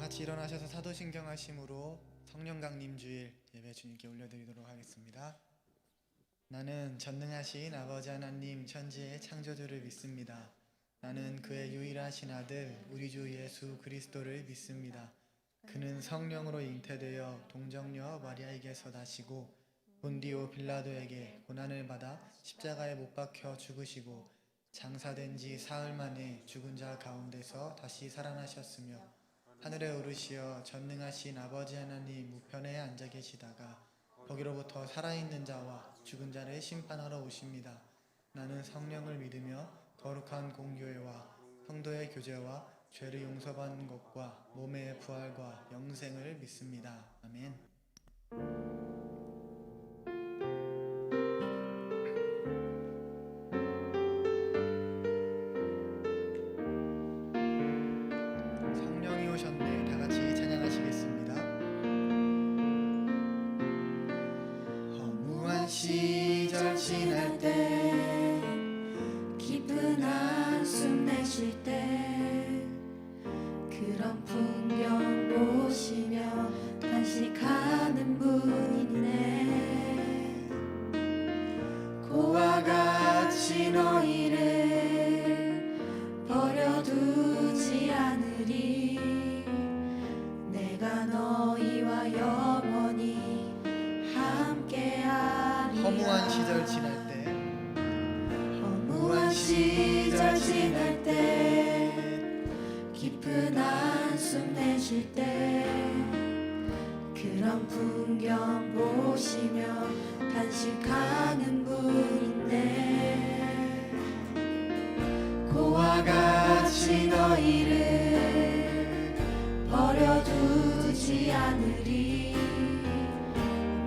같이 일어나셔서 사도신경 하심으로 성령강림 주일 예배 주님께 올려드리도록 하겠습니다. 나는 전능하신 아버지 하나님 천지의 창조주를 믿습니다. 나는 그의 유일하신 아들 우리 주 예수 그리스도를 믿습니다. 그는 성령으로 잉태되어 동정녀 마리아에게서 나시고 본디오 빌라도에게 고난을 받아 십자가에 못 박혀 죽으시고 장사된 지 사흘 만에 죽은 자 가운데서 다시 살아나셨으며 하늘에 오르시어 전능하신 아버지 하나님 우편에 앉아 계시다가 거기로부터 살아있는 자와 죽은 자를 심판하러 오십니다. 나는 성령을 믿으며 거룩한 공교회와 성도의 교제와 죄를 용서받는 것과 몸의 부활과 영생을 믿습니다. 아멘. 성령이 오셨네. 다 같이 찬양하시겠습니다. 허무한 시절 지날 때 깊은 한숨 내쉴 때 그런 풍경 보시며 단식하는 분이 있네. 고와 같이 너희를 버려두지 않으리. 내가 너희와 영원히 함께하리라. 허무한 시절 지날 때 허무한 시절 지날 때 깊은 한숨 내쉴 때 그런 풍경 보시며 단식하는 분인데 고와 같이 너희를 버려두지 않으리.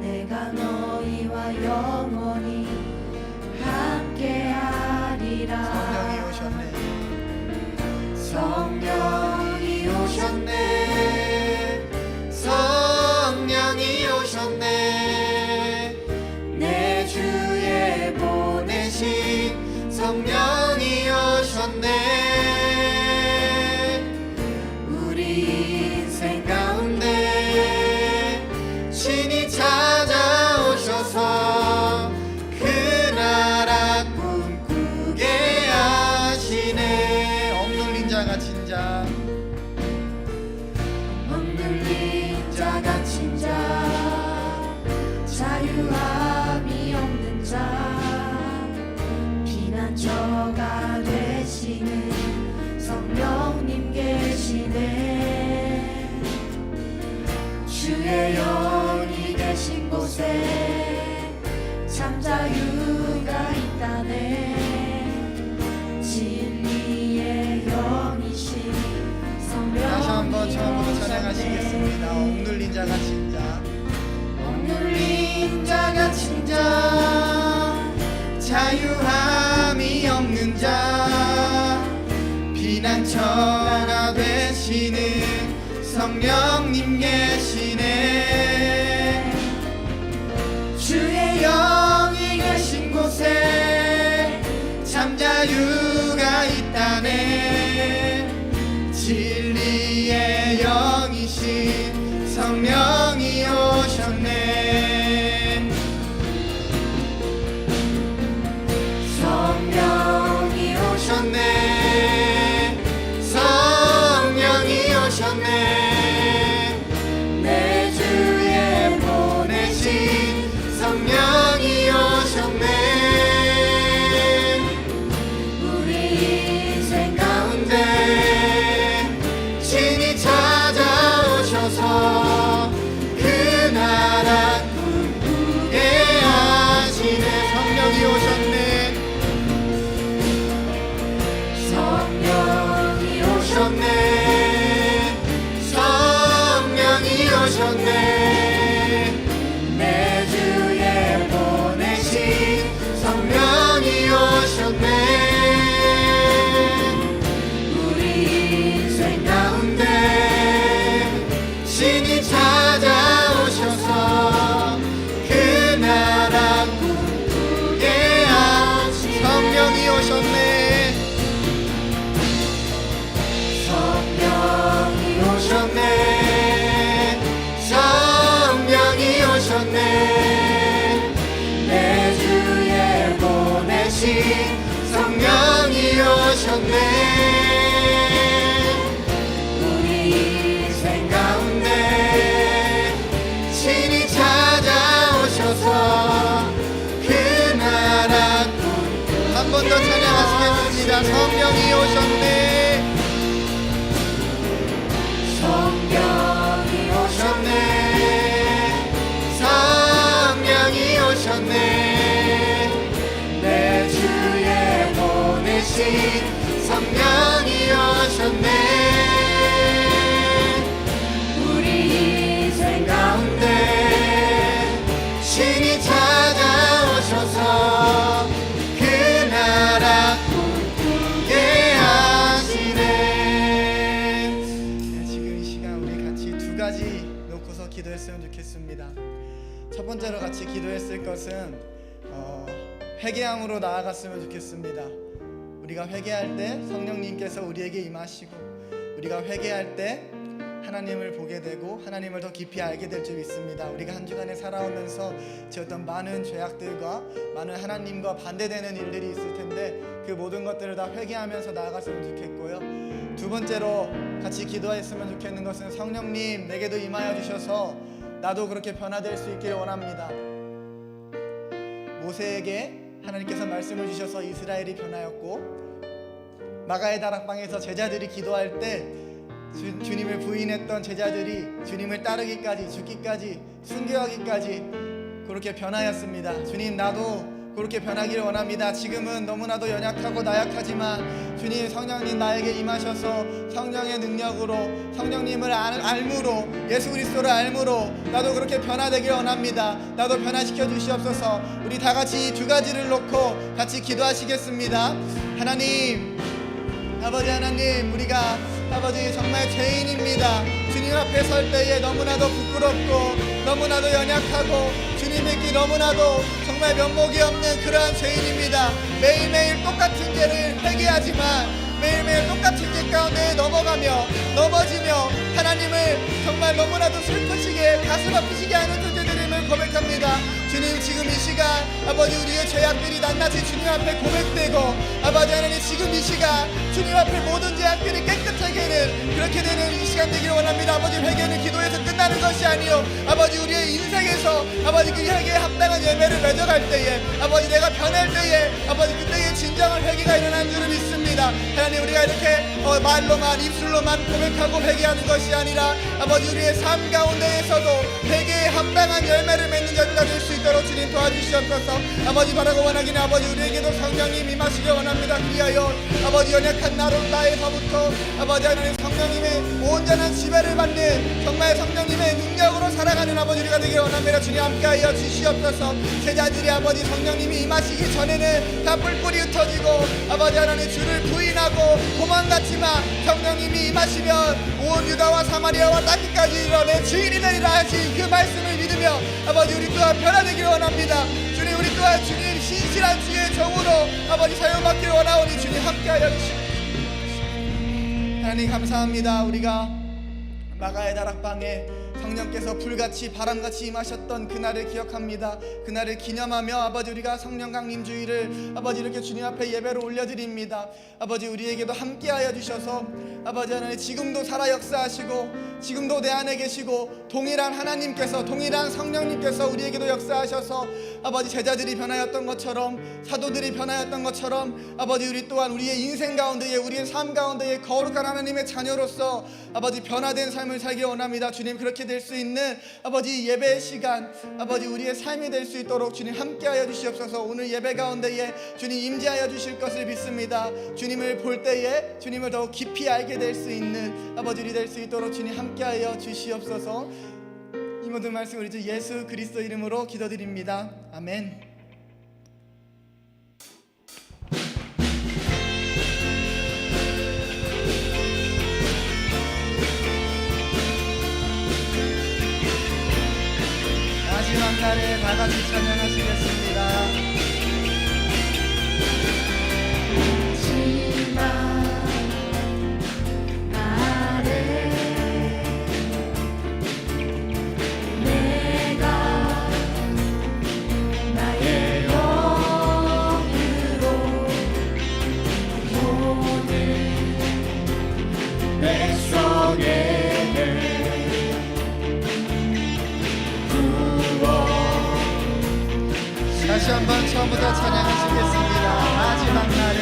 내가 너희와 영원히 함께하리라. 성령이 오셨네. 성령이 오셨네. 성령이 오셨네. 내 주에 보내신 성령이 오셨네. 우리 인생 가운데 신이 찾아오셔서 그 나라 꿈꾸게 하시네. 억눌린 자가 진자 억눌린 자 갇힌 자 자유함이 없는 자 피난처가 되시는 성령님 계시네. 주의 영이 계신 곳에 참 자유가 있다네. 진리의 영이신 성령님 다시 한번 처음부터 찬양하시겠습니다. 오셨네. 억눌린 자가 진자 억눌린 자 갇힌 자 자유함이 없는 자 피난처가 되시는 성령님 계시네. 주의 영이 계신 곳에 참 자유가 있다네. 진리의 영이신 성령이 오셨네. 성령이 오셨네. 성령이 오셨네. 내 주에 보내신 성령이 오셨네. 우리 인생 가운데 신이 찾아오셔서 그 나라 꿈꾸게 하시네. 성령이 오셨네. 성령이 오셨네. 성령이 오셨네. 내 주에 보내신 성령이 오셨네. 우리 인생 가운데 신이 찾아오셔서 그 나라 꿈꾸게 하신 성령이 오셨네. 성령이 오셨네. 성령이 오셨네. 성령이 오셨네. 성령이 오셨네. 내 주에 보내신 성령이 오셨네. 우리 인생 가운데 신이 찾아오셔서 그 나라 꿈꾸게 하시네. 지금 이 시간 우리 같이 두 가지 놓고서 기도했으면 좋겠습니다. 첫 번째로 같이 기도했을 것은 회개함으로 나아갔으면 좋겠습니다. 우리가 회개할 때 성령님께서 우리에게 임하시고, 우리가 회개할 때 하나님을 보게 되고 하나님을 더 깊이 알게 될 줄 믿습니다. 우리가 한 주간에 살아오면서 지었던 많은 죄악들과 많은 하나님과 반대되는 일들이 있을 텐데 그 모든 것들을 다 회개하면서 나아갔으면 좋겠고요. 두 번째로 같이 기도했으면 좋겠는 것은 성령님 내게도 임하여 주셔서 나도 그렇게 변화될 수 있기를 원합니다. 모세에게 하나님께서 말씀을 주셔서 이스라엘이 변하였고, 마가의 다락방에서 제자들이 기도할 때 주님을 부인했던 제자들이 주님을 따르기까지, 죽기까지, 순교하기까지 그렇게 변하였습니다. 주님, 나도 그렇게 변하기를 원합니다. 지금은 너무나도 연약하고 나약하지만 주님, 성령님 나에게 임하셔서 성령의 능력으로, 성령님을 알므로, 예수 그리스도를 알므로 나도 그렇게 변화되길 원합니다. 나도 변화시켜 주시옵소서. 우리 다 같이 이 두 가지를 놓고 같이 기도하시겠습니다. 하나님, 아버지 하나님, 우리가 아버지 정말 죄인입니다. 주님 앞에 설 때에 너무나도 부끄럽고 너무나도 연약하고 주님 믿기 너무나도 정말 면목이 없는 그러한 죄인입니다. 매일매일 똑같은 죄를 회개하지만 매일매일 똑같은 죄 가운데 넘어가며 넘어지며 하나님을 정말 너무나도 슬프시게 가슴 아프시게 하는 존재들임을 고백합니다. 주님, 지금 이 시간 아버지 우리의 죄악들이 낱낱이 주님 앞에 고백되고, 아버지 하나님 지금 이 시간 주님 앞에 모든 죄악들이 깨끗하게는 그렇게 되는 이 시간 되기를 원합니다. 아버지, 회개는 기도에서 끝나는 것이 아니요 아버지 우리의 인생에서 아버지 그 회개에 합당한 예배를 맺어갈 때에 아버지 내가 변할 때에 아버지 그때에 진정한 회개가 일어나는 줄을 믿습니다. 하나님, 우리가 이렇게 말로만 입술로만 고백하고 회개하는 것이 아니라 아버지 우리의 삶 가운데에서도 회개에 합당한 열매를 맺는 자가 될 수 있도록 주님 도와주시옵소서. 아버지, 바라고 원하기는 아버지 우리에게도 성령님 임하시길 원합니다. 그리하여 아버지 연약한 나에서부터 아버지 하나님 성령님의 온전한 지배를 받는 정말 성령님의 능력으로 살아가는 아버지 우리가 되길 원합니다. 주님 함께하여 주시옵소서. 제자들이 아버지 성령님이 임하시기 전에는 다 뿔뿔이 흩어지고 아버지 하나님 주를 부인하고 도망갔지만 성령님이 임하시면 온 유다와 사마리아와 땅끝까지 이르러 내 주인이 되리라 하신 그 말씀을 믿으며 아버지 우리 또한 변화되기를 원합니다. 주님, 우리 또한 주님 신실한 주의 종으로 아버지 사용받기를 원하오니 주님 함께하여 주시옵소서. 하나님 감사합니다. 우리가 마가의 다락방에 성령께서 불같이 바람같이 임하셨던 그날을 기억합니다. 그날을 기념하며 아버지 우리가 성령 강림 주일을 아버지 이렇게 주님 앞에 예배로 올려드립니다. 아버지 우리에게도 함께하여 주셔서 아버지 하나님 지금도 살아 역사하시고 지금도 내 안에 계시고 동일한 하나님께서, 동일한 성령님께서 우리에게도 역사하셔서 아버지 제자들이 변하였던 것처럼, 사도들이 변하였던 것처럼 아버지 우리 또한 우리의 인생 가운데에, 우리의 삶 가운데에 거룩한 하나님의 자녀로서 아버지 변화된 삶을 살기 원합니다. 주님, 그렇게 될 수 있는 아버지 예배의 시간, 아버지 우리의 삶이 될 수 있도록 주님 함께하여 주시옵소서. 오늘 예배 가운데에 주님 임재하여 주실 것을 믿습니다. 주님을 볼 때에 주님을 더욱 깊이 알게 될 수 있는 아버지 우리 될 수 있도록 주님 함께하여 주시옵소서. 이 모든 말씀 우리 주 예수 그리스도 이름으로 기도드립니다. 아멘. 마지막 날에 다 같이 찬양하시겠습니다. 마지막 날에 내가 나의 영으로 모든 백성에게 다시 한번 처음부터 찬양하시겠습니다. 마지막 날에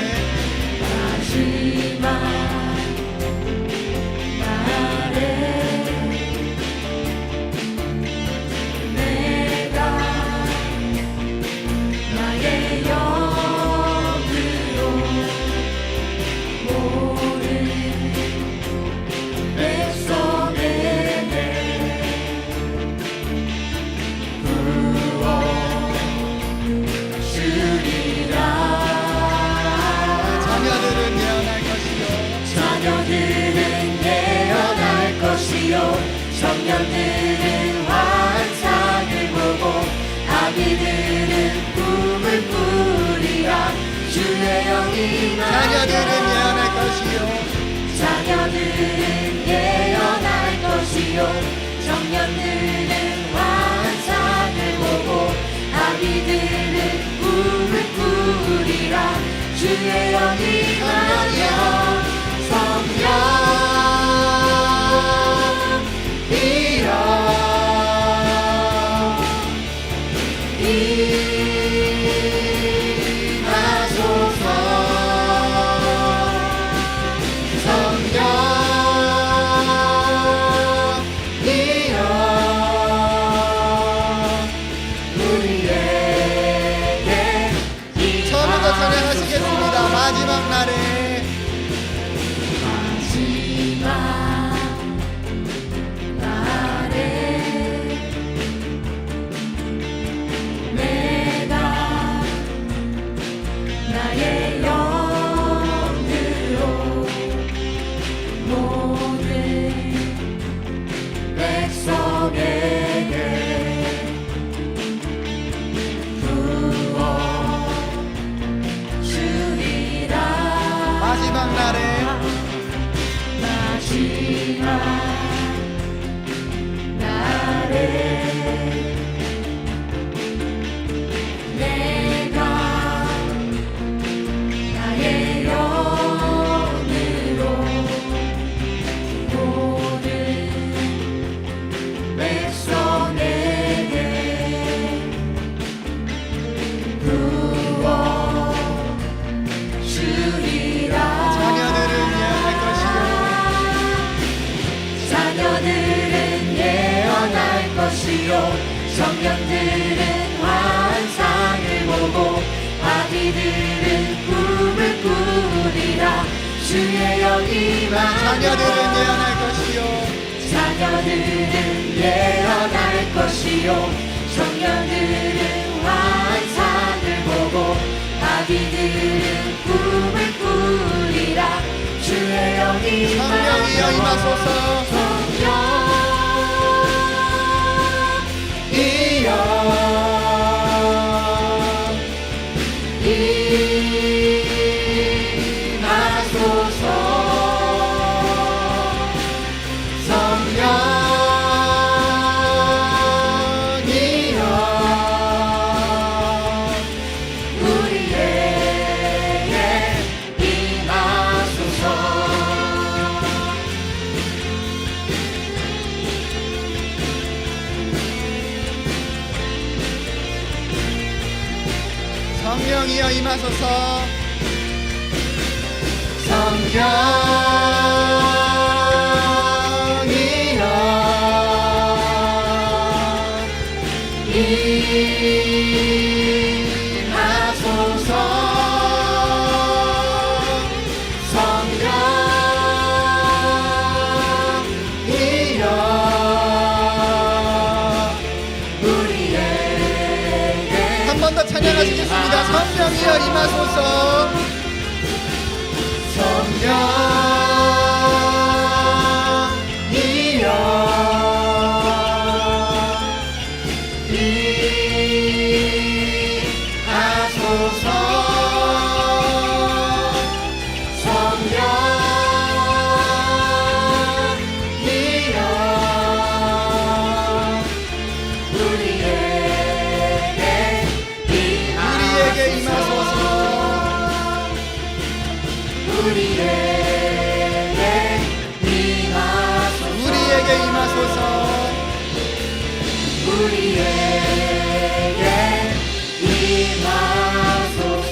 청년들은 환상을 보고 아기들은 꿈을 꾸리라. 주의 영이 자녀들은 예언할 것이요 자녀들은 예언할 것이요 청년들은 환상을 보고 아기들은 꿈을 꾸리라. 주의 영이 임하면 찬양하시겠습니다. 마지막 날에 내가 나의 영으로 모든 백성에게 부어주리라. 마지막 날에 내가 나의 영으로 모든 백성에게 부어주리라. 자녀들은 예언할 것이요 자녀들은 예언할 것이요 청년들은 환상을 보고 아기들은 꿈을 꾸리라. 주의 영이 자녀들은 예언할 것이요 자녀들은 예언할 것이요 청년들은 환상을 보고 아기들은 꿈을 꾸리라. 주의 영이 성령이여 임하소서 성령이여 임하소서 한 번 더 찬양하시겠습니다. 성령이여 임하소서 우리에게 임하소서 우리에게 임하소서.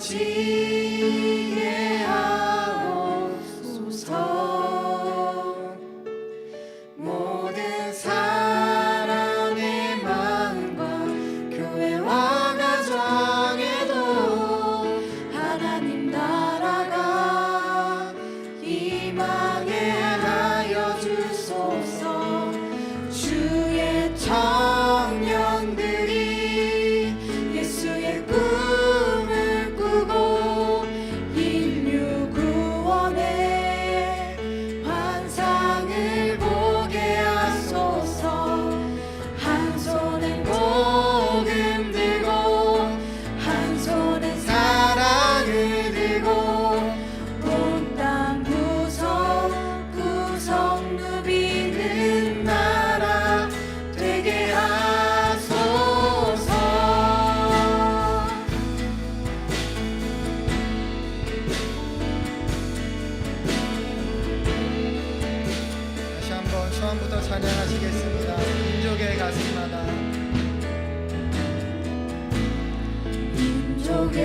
이뤄지게 하옵소서. 모든 사람의 마음과 교회와 가정에도 하나님 나라가 임하게 하여 주소서. 주의 청년들이 예수의 꿈을 꾸고 인류 구원의 환상을 보게 하소서. 한 손엔 복음 들고 한 손엔 사랑을 들고 온 땅 구석구석 누비는 나라 되게 하소서. 다시 한번 처음부터 찬양하시겠습니다. 민족의 가슴마다 민족의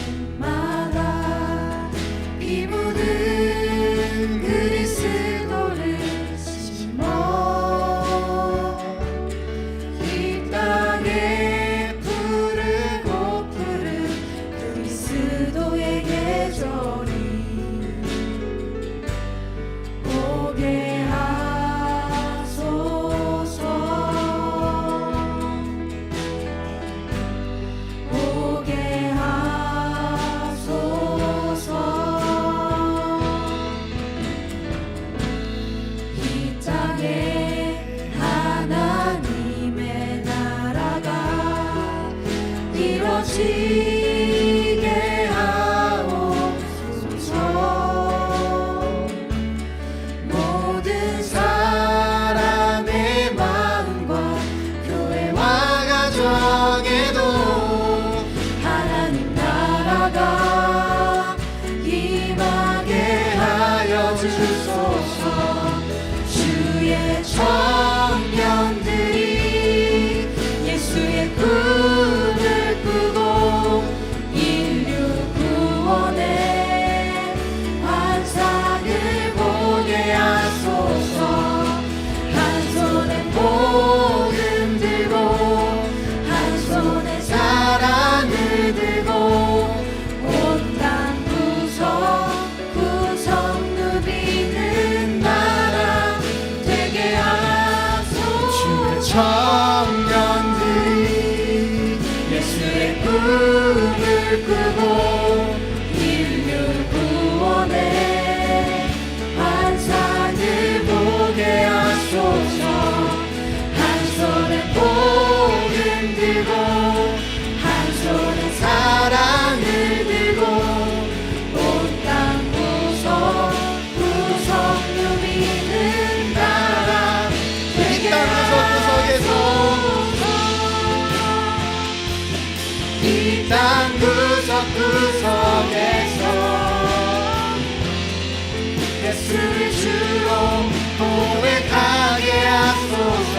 가슴마다 피 묻은 그리스도를 심어 이 땅에 푸르고 푸른 그리스도의 계절이 오게 하소서. 오게 하소서. 이 땅에 하나님의 나라가 이뤄지게 하옵소서. 모든 사람의 마음과 교회와 가정에도 하나님 나라가 임하게 하여 주소서. 주의 청년들이 예수의 꿈을 꾸고 인류 구원의 환상을 보게 하소서. 한 손에 복음 들고 한 손에 사랑을 들고 온 땅 구석구석 누비는 나라 되게 하소서. 주의 청년들이 예수의 꿈을 꾸고 인류 구원의 환상을 보게 하소서. 한 손에 복음 들고 한 손에 사랑을 들고 온 땅 구석구석 누비는 나라 되게 하소서. 이 땅 구석구석에서 예수를 주로 고백하게 하소서.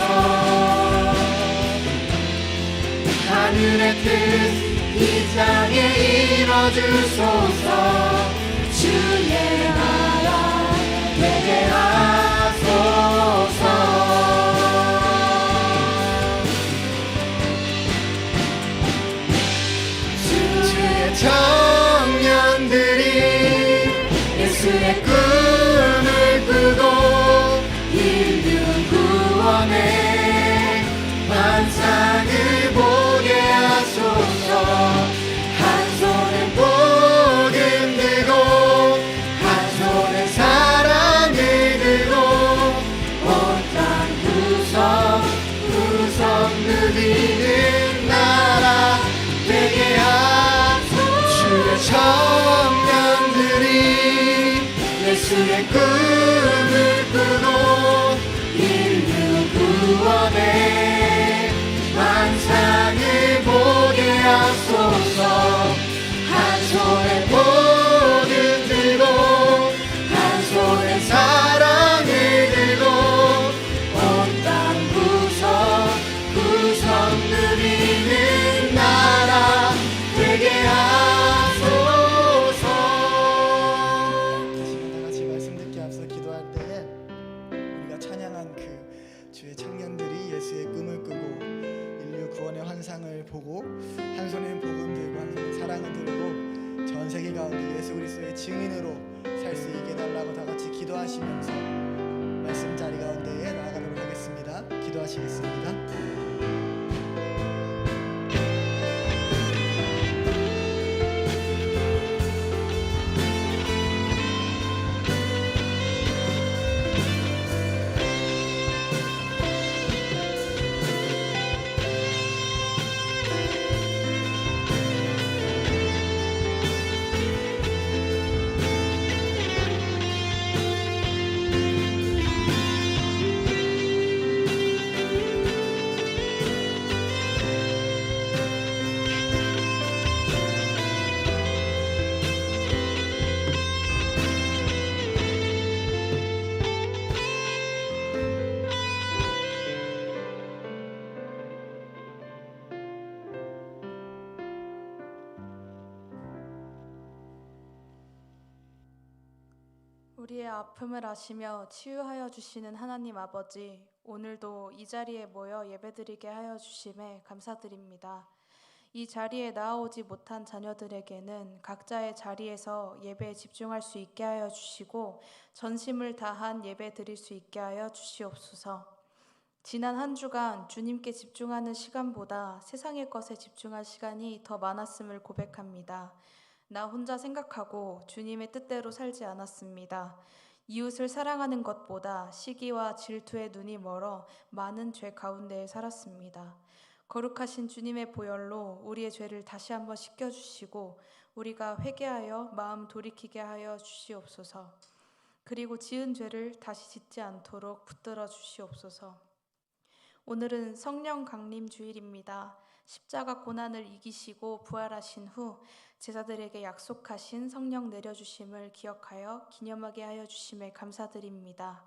하늘의 뜻 이 땅에 이뤄주소서. 주의 나라 되게 하소서. 주의 청년들이 예수의 꿈을 꾸고 인류 구원의 환상을 보게 하소서. 한 손에 복음 들고 한 손에 사랑을 들고 온 땅 구석구석 누비는 나라 되게 하소서. 주의 청년들이 예수의 꿈을 꾸고 인류 구원의 환상을 보게 하소서. 한 손에 복음 들고 한 손에 사랑을 들고 온 땅 구석구석 누비는 나라 십자가를 보고 한 손엔 복음 들고 한 손엔 사랑을 들고 전 세계 가운데 예수 그리스도의 증인으로 살 수 있게 달라고 다 같이 기도하시면서 말씀 자리 가운데에 나아가도록 하겠습니다. 기도하시겠습니다. 우리의 아픔을 아시며 치유하여 주시는 하나님 아버지, 오늘도 이 자리에 모여 예배드리게 하여 주심에 감사드립니다. 이 자리에 나아오지 못한 자녀들에게는 각자의 자리에서 예배에 집중할 수 있게 하여 주시고 전심을 다한 예배 드릴 수 있게 하여 주시옵소서. 지난 한 주간 주님께 집중하는 시간보다 세상의 것에 집중할 시간이 더 많았음을 고백합니다. 나 혼자 생각하고 주님의 뜻대로 살지 않았습니다. 이웃을 사랑하는 것보다 시기와 질투에 눈이 멀어 많은 죄 가운데에 살았습니다. 거룩하신 주님의 보혈로 우리의 죄를 다시 한번 씻겨주시고 우리가 회개하여 마음 돌이키게 하여 주시옵소서. 그리고 지은 죄를 다시 짓지 않도록 붙들어 주시옵소서. 오늘은 성령 강림 주일입니다. 십자가 고난을 이기시고 부활하신 후 제자들에게 약속하신 성령 내려주심을 기억하여 기념하게 하여 주심에 감사드립니다.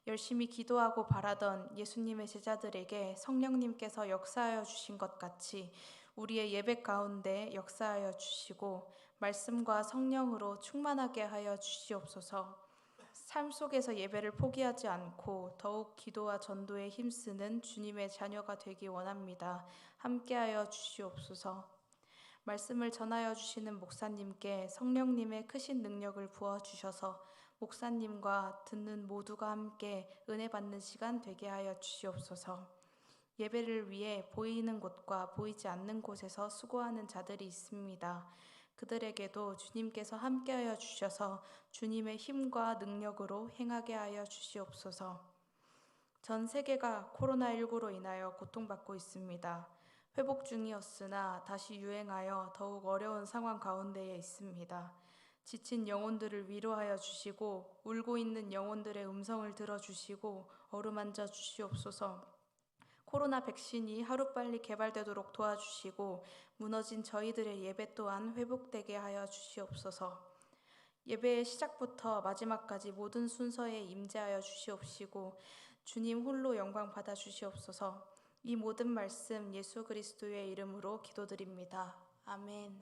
열심히 기도하고 바라던 예수님의 제자들에게 성령님께서 역사하여 주신 것 같이 우리의 예배 가운데 역사하여 주시고 말씀과 성령으로 충만하게 하여 주시옵소서. 삶 속에서 예배를 포기하지 않고 더욱 기도와 전도에 힘쓰는 주님의 자녀가 되기 원합니다. 함께하여 주시옵소서. 말씀을 전하여 주시는 목사님께 성령님의 크신 능력을 부어주셔서 목사님과 듣는 모두가 함께 은혜 받는 시간 되게 하여 주시옵소서. 예배를 위해 보이는 곳과 보이지 않는 곳에서 수고하는 자들이 있습니다. 그들에게도 주님께서 함께하여 주셔서 주님의 힘과 능력으로 행하게 하여 주시옵소서. 전 세계가 코로나19로 인하여 고통받고 있습니다. 회복 중이었으나 다시 유행하여 더욱 어려운 상황 가운데에 있습니다. 지친 영혼들을 위로하여 주시고 울고 있는 영혼들의 음성을 들어주시고 어루만져 주시옵소서. 코로나 백신이 하루빨리 개발되도록 도와주시고 무너진 저희들의 예배 또한 회복되게 하여 주시옵소서. 예배의 시작부터 마지막까지 모든 순서에 임재하여 주시옵시고 주님 홀로 영광 받아 주시옵소서. 이 모든 말씀 예수 그리스도의 이름으로 기도드립니다. 아멘.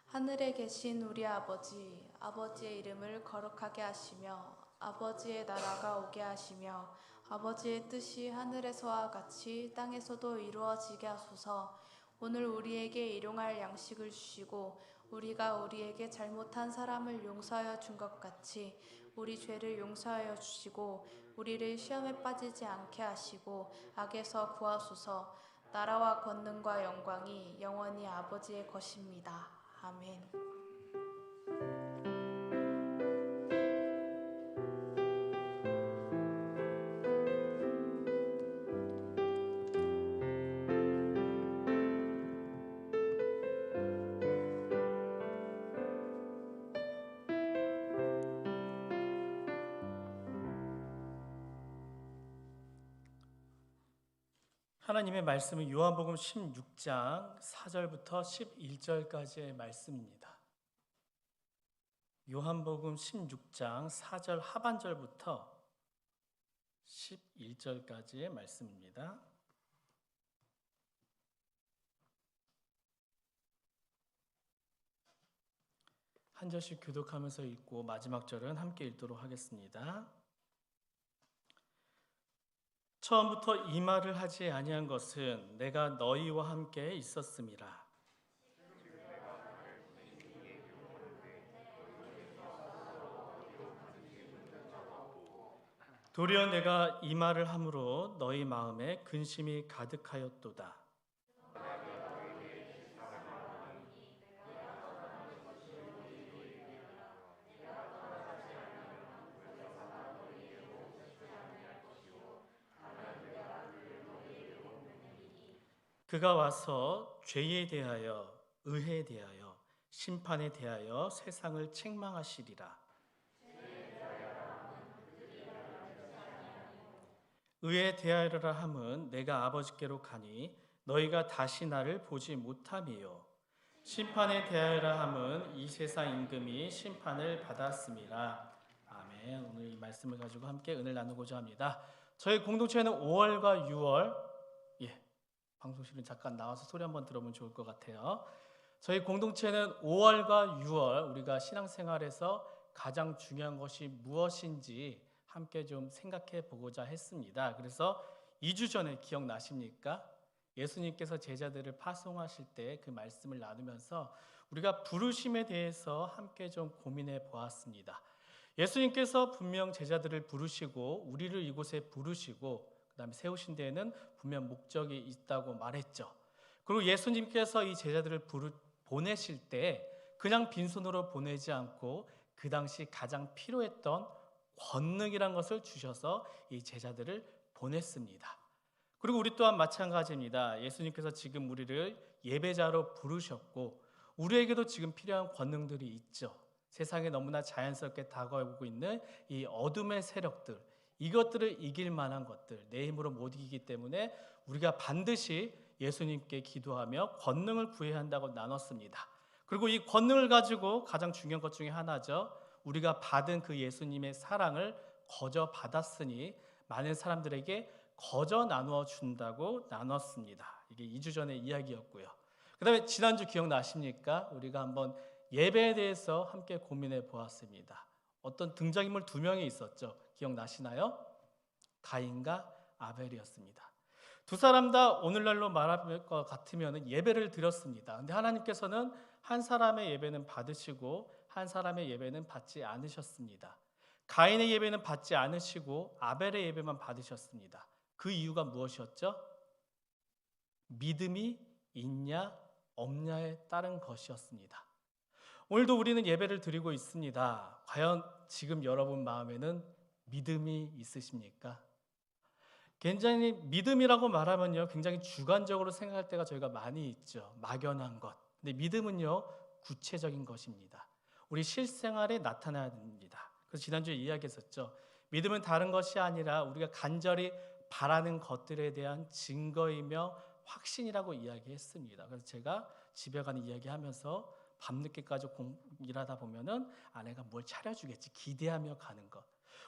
하늘에 계신 우리 아버지, 아버지의 이름을 거룩하게 하시며 아버지의 나라가 오게 하시며 아버지의 뜻이 하늘에서와 같이 땅에서도 이루어지게 하소서. 오늘 우리에게 일용할 양식을 주시고 우리가 우리에게 잘못한 사람을 용서하여 준 것 같이 우리 죄를 용서하여 주시고 우리를 시험에 빠지지 않게 하시고 악에서 구하소서. 나라와 권능과 영광이 영원히 아버지의 것입니다. 아멘. 하나님의 말씀은 요한복음 16장 4절부터 11절까지의 말씀입니다. 요한복음 16장 4절 하반절부터 11절까지의 말씀입니다. 한 절씩 교독하면서 읽고 마지막 절은 함께 읽도록 하겠습니다. 처음부터 이 말을 하지 아니한 것은 내가 너희와 함께 있었음이라. 도리어 내가 이 말을 함으로 너희 마음에 근심이 가득하였도다. 그가 와서 죄에 대하여, 의에 대하여, 심판에 대하여 세상을 책망하시리라. 의에 대하여라 함은 내가 아버지께로 가니 너희가 다시 나를 보지 못함이요. 심판에 대하여라 함은 이 세상 임금이 심판을 받았음이라. 아멘. 오늘 이 말씀을 가지고 함께 은혜를 나누고자 합니다. 저희 공동체는 5월과 6월, 방송실은 잠깐 나와서 소리 한번 들어보면 좋을 것 같아요. 저희 공동체는 5월과 6월 우리가 신앙생활에서 가장 중요한 것이 무엇인지 함께 좀 생각해 보고자 했습니다. 그래서 2주 전에 기억나십니까? 예수님께서 제자들을 파송하실 때 그 말씀을 나누면서 우리가 부르심에 대해서 함께 좀 고민해 보았습니다. 예수님께서 분명 제자들을 부르시고 우리를 이곳에 부르시고 그다음에 세우신 데에는 분명 목적이 있다고 말했죠. 그리고 예수님께서 이 제자들을 보내실 때 그냥 빈손으로 보내지 않고 그 당시 가장 필요했던 권능이란 것을 주셔서 이 제자들을 보냈습니다. 그리고 우리 또한 마찬가지입니다. 예수님께서 지금 우리를 예배자로 부르셨고 우리에게도 지금 필요한 권능들이 있죠. 세상에 너무나 자연스럽게 다가오고 있는 이 어둠의 세력들, 이것들을 이길 만한 것들, 내 힘으로 못 이기기 때문에 우리가 반드시 예수님께 기도하며 권능을 구해야 한다고 나눴습니다. 그리고 이 권능을 가지고 가장 중요한 것 중에 하나죠. 우리가 받은 그 예수님의 사랑을 거저 받았으니 많은 사람들에게 거저 나누어 준다고 나눴습니다. 이게 2주 전의 이야기였고요. 그 다음에 지난주 기억나십니까? 우리가 한번 예배에 대해서 함께 고민해 보았습니다. 어떤 등장인물 2명이 있었죠. 기억나시나요? 가인과 아벨이었습니다. 두 사람 다 오늘날로 말할 것 같으면 예배를 드렸습니다. 근데 하나님께서는 한 사람의 예배는 받으시고 한 사람의 예배는 받지 않으셨습니다. 가인의 예배는 받지 않으시고 아벨의 예배만 받으셨습니다. 그 이유가 무엇이었죠? 믿음이 있냐 없냐에 따른 것이었습니다. 오늘도 우리는 예배를 드리고 있습니다. 과연 지금 여러분 마음에는 믿음이 있으십니까? 굉장히 믿음이라고 말하면요, 굉장히 주관적으로 생각할 때가 저희가 많이 있죠. 막연한 것. 근데 믿음은요, 구체적인 것입니다. 우리 실생활에 나타나야 됩니다. 그래서 지난주에 이야기했었죠. 믿음은 다른 것이 아니라 우리가 간절히 바라는 것들에 대한 증거이며 확신이라고 이야기했습니다. 그래서 제가 집에 가는 이야기하면서 밤늦게까지 일하다 보면은 아내가 뭘 차려주겠지 기대하며 가는 것.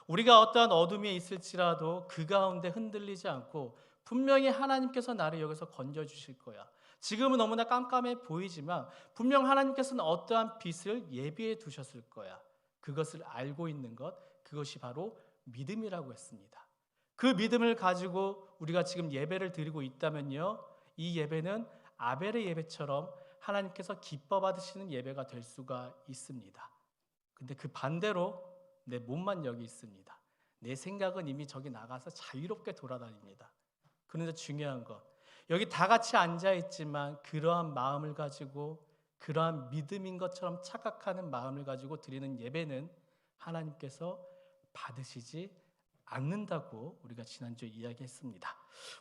우리가 어떠한 어둠에 있을지라도 그 가운데 흔들리지 않고 분명히 하나님께서 나를 여기서 건져주실 거야. 지금은 너무나 깜깜해 보이지만 분명 하나님께서는 어떠한 빛을 예비해 두셨을 거야. 그것을 알고 있는 것, 그것이 바로 믿음이라고 했습니다. 그 믿음을 가지고 우리가 지금 예배를 드리고 있다면요, 이 예배는 아벨의 예배처럼 하나님께서 기뻐 받으시는 예배가 될 수가 있습니다. 근데 그 반대로 내 몸만 여기 있습니다. 내 생각은 이미 저기 나가서 자유롭게 돌아다닙니다. 그런데 중요한 것, 여기 다 같이 앉아 있지만 그러한 마음을 가지고 그러한 믿음인 것처럼 착각하는 마음을 가지고 드리는 예배는 하나님께서 받으시지 않는다고 우리가 지난주에 이야기했습니다.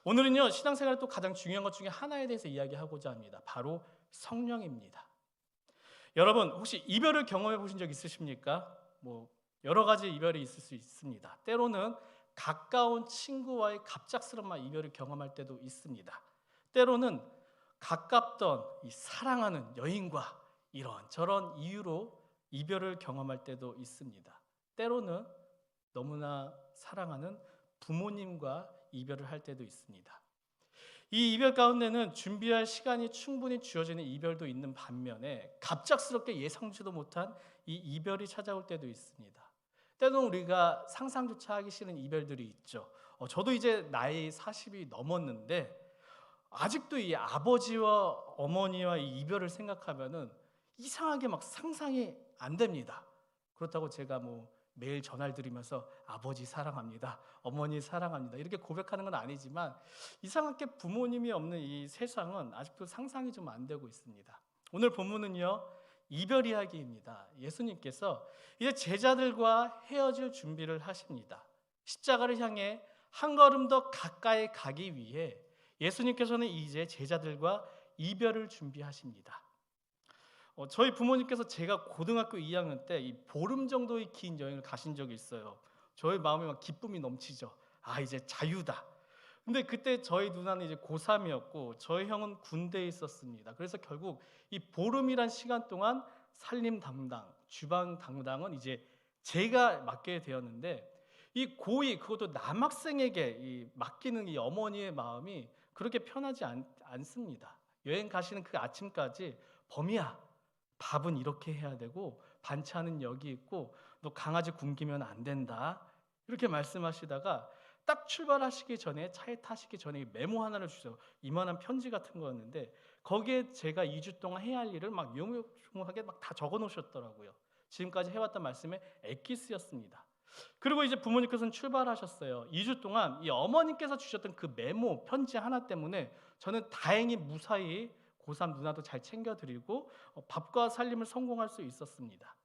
오늘은요, 신앙생활 또 가장 중요한 것 중에 하나에 대해서 이야기하고자 합니다. 바로 성령입니다. 여러분 혹시 이별을 경험해 보신 적 있으십니까? 여러 가지 이별이 있을 수 있습니다. 때로는 가까운 친구와의 갑작스러운 이별을 경험할 때도 있습니다. 때로는 가깝던 이 사랑하는 여인과 이런저런 이유로 이별을 경험할 때도 있습니다. 때로는 너무나 사랑하는 부모님과 이별을 할 때도 있습니다. 이 이별 가운데는 준비할 시간이 충분히 주어지는 이별도 있는 반면에 갑작스럽게 예상치도 못한 이 이별이 찾아올 때도 있습니다. 때로는 우리가 상상조차 하기 싫은 이별들이 있죠. 저도 이제 나이 40이 넘었는데 아직도 이 아버지와 어머니와 이 이별을 생각하면은 이상하게 막 상상이 안 됩니다. 그렇다고 제가 뭐 매일 전화를 드리면서 아버지 사랑합니다, 어머니 사랑합니다 이렇게 고백하는 건 아니지만 이상하게 부모님이 없는 이 세상은 아직도 상상이 좀 안 되고 있습니다. 오늘 본문은요, 이별 이야기입니다. 예수님께서 이제 제자들과 헤어질 준비를 하십니다. 십자가를 향해 한 걸음 더 가까이 가기 위해 예수님께서는 이제 제자들과 이별을 준비하십니다. 저희 부모님께서 제가 고등학교 2학년 때 이 보름 정도의 긴 여행을 가신 적이 있어요. 저희 마음에 막 기쁨이 넘치죠. 아, 이제 자유다. 근데 그때 저희 누나는 이제 고3이었고 저희 형은 군대에 있었습니다. 그래서 결국 이 보름이란 시간 동안 살림 담당, 주방 담당은 이제 제가 맡게 되었는데 이 고이, 그것도 남학생에게 이 맡기는 이 어머니의 마음이 그렇게 편하지 않습니다. 여행 가시는 그 아침까지 범이야, 밥은 이렇게 해야 되고 반찬은 여기 있고 너 강아지 굶기면 안 된다 이렇게 말씀하시다가 딱 출발하시기 전에, 차에 타시기 전에 메모 하나를 주세요. 이만한 편지 같은 거였는데 거기에 제가 2주 동안 해야 할 일을 막 요목조목하게 막 다 적어 놓으셨더라고요. 지금까지 해왔던 말씀의 엑기스였습니다. 그리고 이제 부모님께서는 출발하셨어요. 2주 동안 이 어머님께서 주셨던 그 메모 편지 하나 때문에 저는 다행히 무사히 고3 누나도 잘 챙겨드리고 밥과 살림을 성공할 수 있었습니다.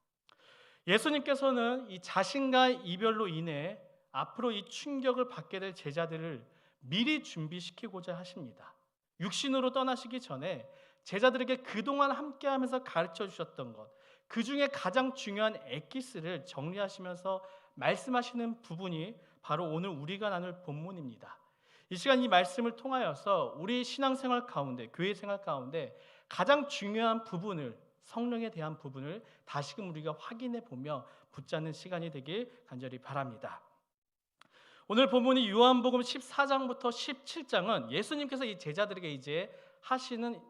예수님께서는 이 자신과의 이별로 인해 앞으로 이 충격을 받게 될 제자들을 미리 준비시키고자 하십니다. 육신으로 떠나시기 전에 제자들에게 그동안 함께하면서 가르쳐 주셨던 것, 그 중에 가장 중요한 엑기스를 정리하시면서 말씀하시는 부분이 바로 오늘 우리가 나눌 본문입니다. 이 시간 이 말씀을 통하여서 우리 신앙생활 가운데, 교회 생활 가운데 가장 중요한 부분을, 성령에 대한 부분을 다시금 우리가 확인해 보며 붙잡는 시간이 되길 간절히 바랍니다. 오늘 본문이 요한복음 14장부터 17장은 예수님께서 이 제자들에게 이제 하시는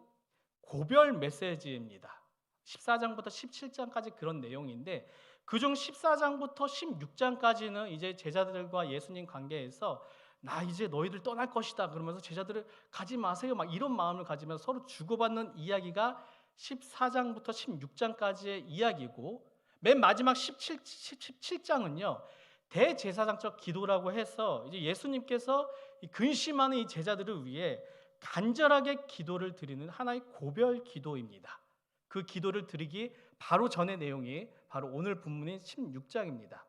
고별 메시지입니다. 14장부터 17장까지 그런 내용인데 그중 14장부터 16장까지는 이제 제자들과 예수님 관계에서 나 이제 너희들 떠날 것이다 그러면서 제자들을 가지 마세요 막 이런 마음을 가지면서 서로 주고받는 이야기가 14장부터 16장까지의 이야기고, 맨 마지막 17장은요 대제사장적 기도라고 해서 이제 예수님께서 근심하는 이 제자들을 위해 간절하게 기도를 드리는 하나의 고별 기도입니다. 그 기도를 드리기 바로 전의 내용이 바로 오늘 본문인 16장입니다.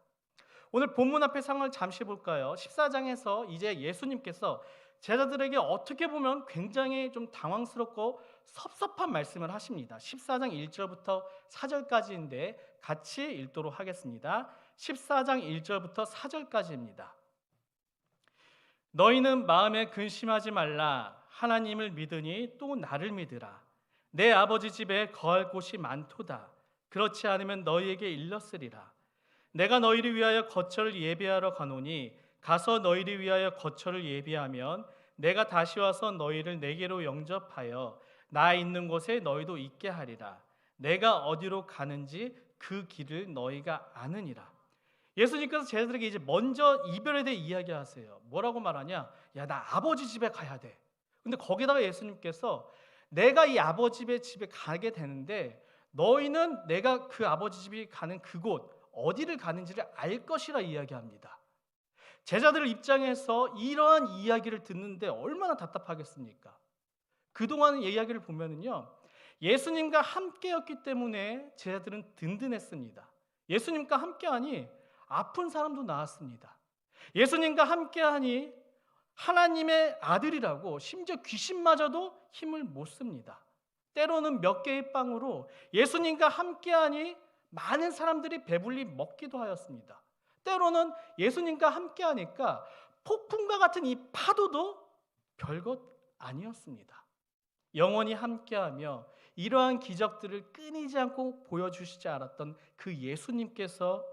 오늘 본문 앞에 상황을 잠시 볼까요? 14장에서 이제 예수님께서 제자들에게 어떻게 보면 굉장히 좀 당황스럽고 섭섭한 말씀을 하십니다. 14장 1절부터 4절까지인데 같이 읽도록 하겠습니다. 14장 1절부터 4절까지입니다. 너희는 마음에 근심하지 말라. 하나님을 믿으니 또 나를 믿으라. 내 아버지 집에 거할 곳이 많도다. 그렇지 않으면 너희에게 일렀으리라. 내가 너희를 위하여 거처를 예비하러 가노니 가서 너희를 위하여 거처를 예비하면 내가 다시 와서 너희를 내게로 영접하여 나 있는 곳에 너희도 있게 하리라. 내가 어디로 가는지 그 길을 너희가 아느니라. 예수님께서 제자들에게 이제 먼저 이별에 대해 이야기하세요. 뭐라고 말하냐? 야, 나 아버지 집에 가야 돼. 근데 거기다가 예수님께서 내가 이 아버지 집에 가게 되는데 너희는 내가 그 아버지 집이 가는 그곳 어디를 가는지를 알 것이라 이야기합니다. 제자들 입장에서 이러한 이야기를 듣는데 얼마나 답답하겠습니까? 그동안 이야기를 보면은요, 예수님과 함께였기 때문에 제자들은 든든했습니다. 예수님과 함께하니 아픈 사람도 나았습니다. 예수님과 함께하니 하나님의 아들이라고 심지어 귀신마저도 힘을 못 씁니다. 때로는 몇 개의 빵으로 예수님과 함께하니 많은 사람들이 배불리 먹기도 하였습니다. 때로는 예수님과 함께하니까 폭풍과 같은 이 파도도 별것 아니었습니다. 영원히 함께하며 이러한 기적들을 끊이지 않고 보여주시지 않았던 그 예수님께서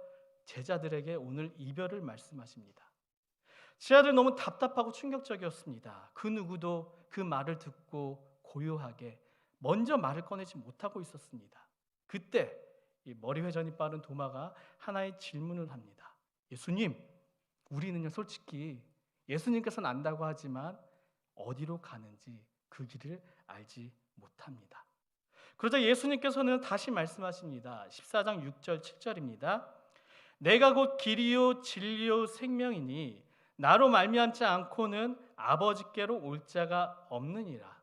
제자들에게 오늘 이별을 말씀하십니다. 제자들 너무 답답하고 충격적이었습니다. 그 누구도 그 말을 듣고 고요하게 먼저 말을 꺼내지 못하고 있었습니다. 그때 이 머리 회전이 빠른 도마가 하나의 질문을 합니다. 예수님, 우리는요 솔직히 예수님께서는 안다고 하지만 어디로 가는지 그 길을 알지 못합니다. 그러자 예수님께서는 다시 말씀하십니다. 14장 6절 7절입니다. 내가 곧 길이요 진리요 생명이니 나로 말미암지 않고는 아버지께로 올 자가 없느니라.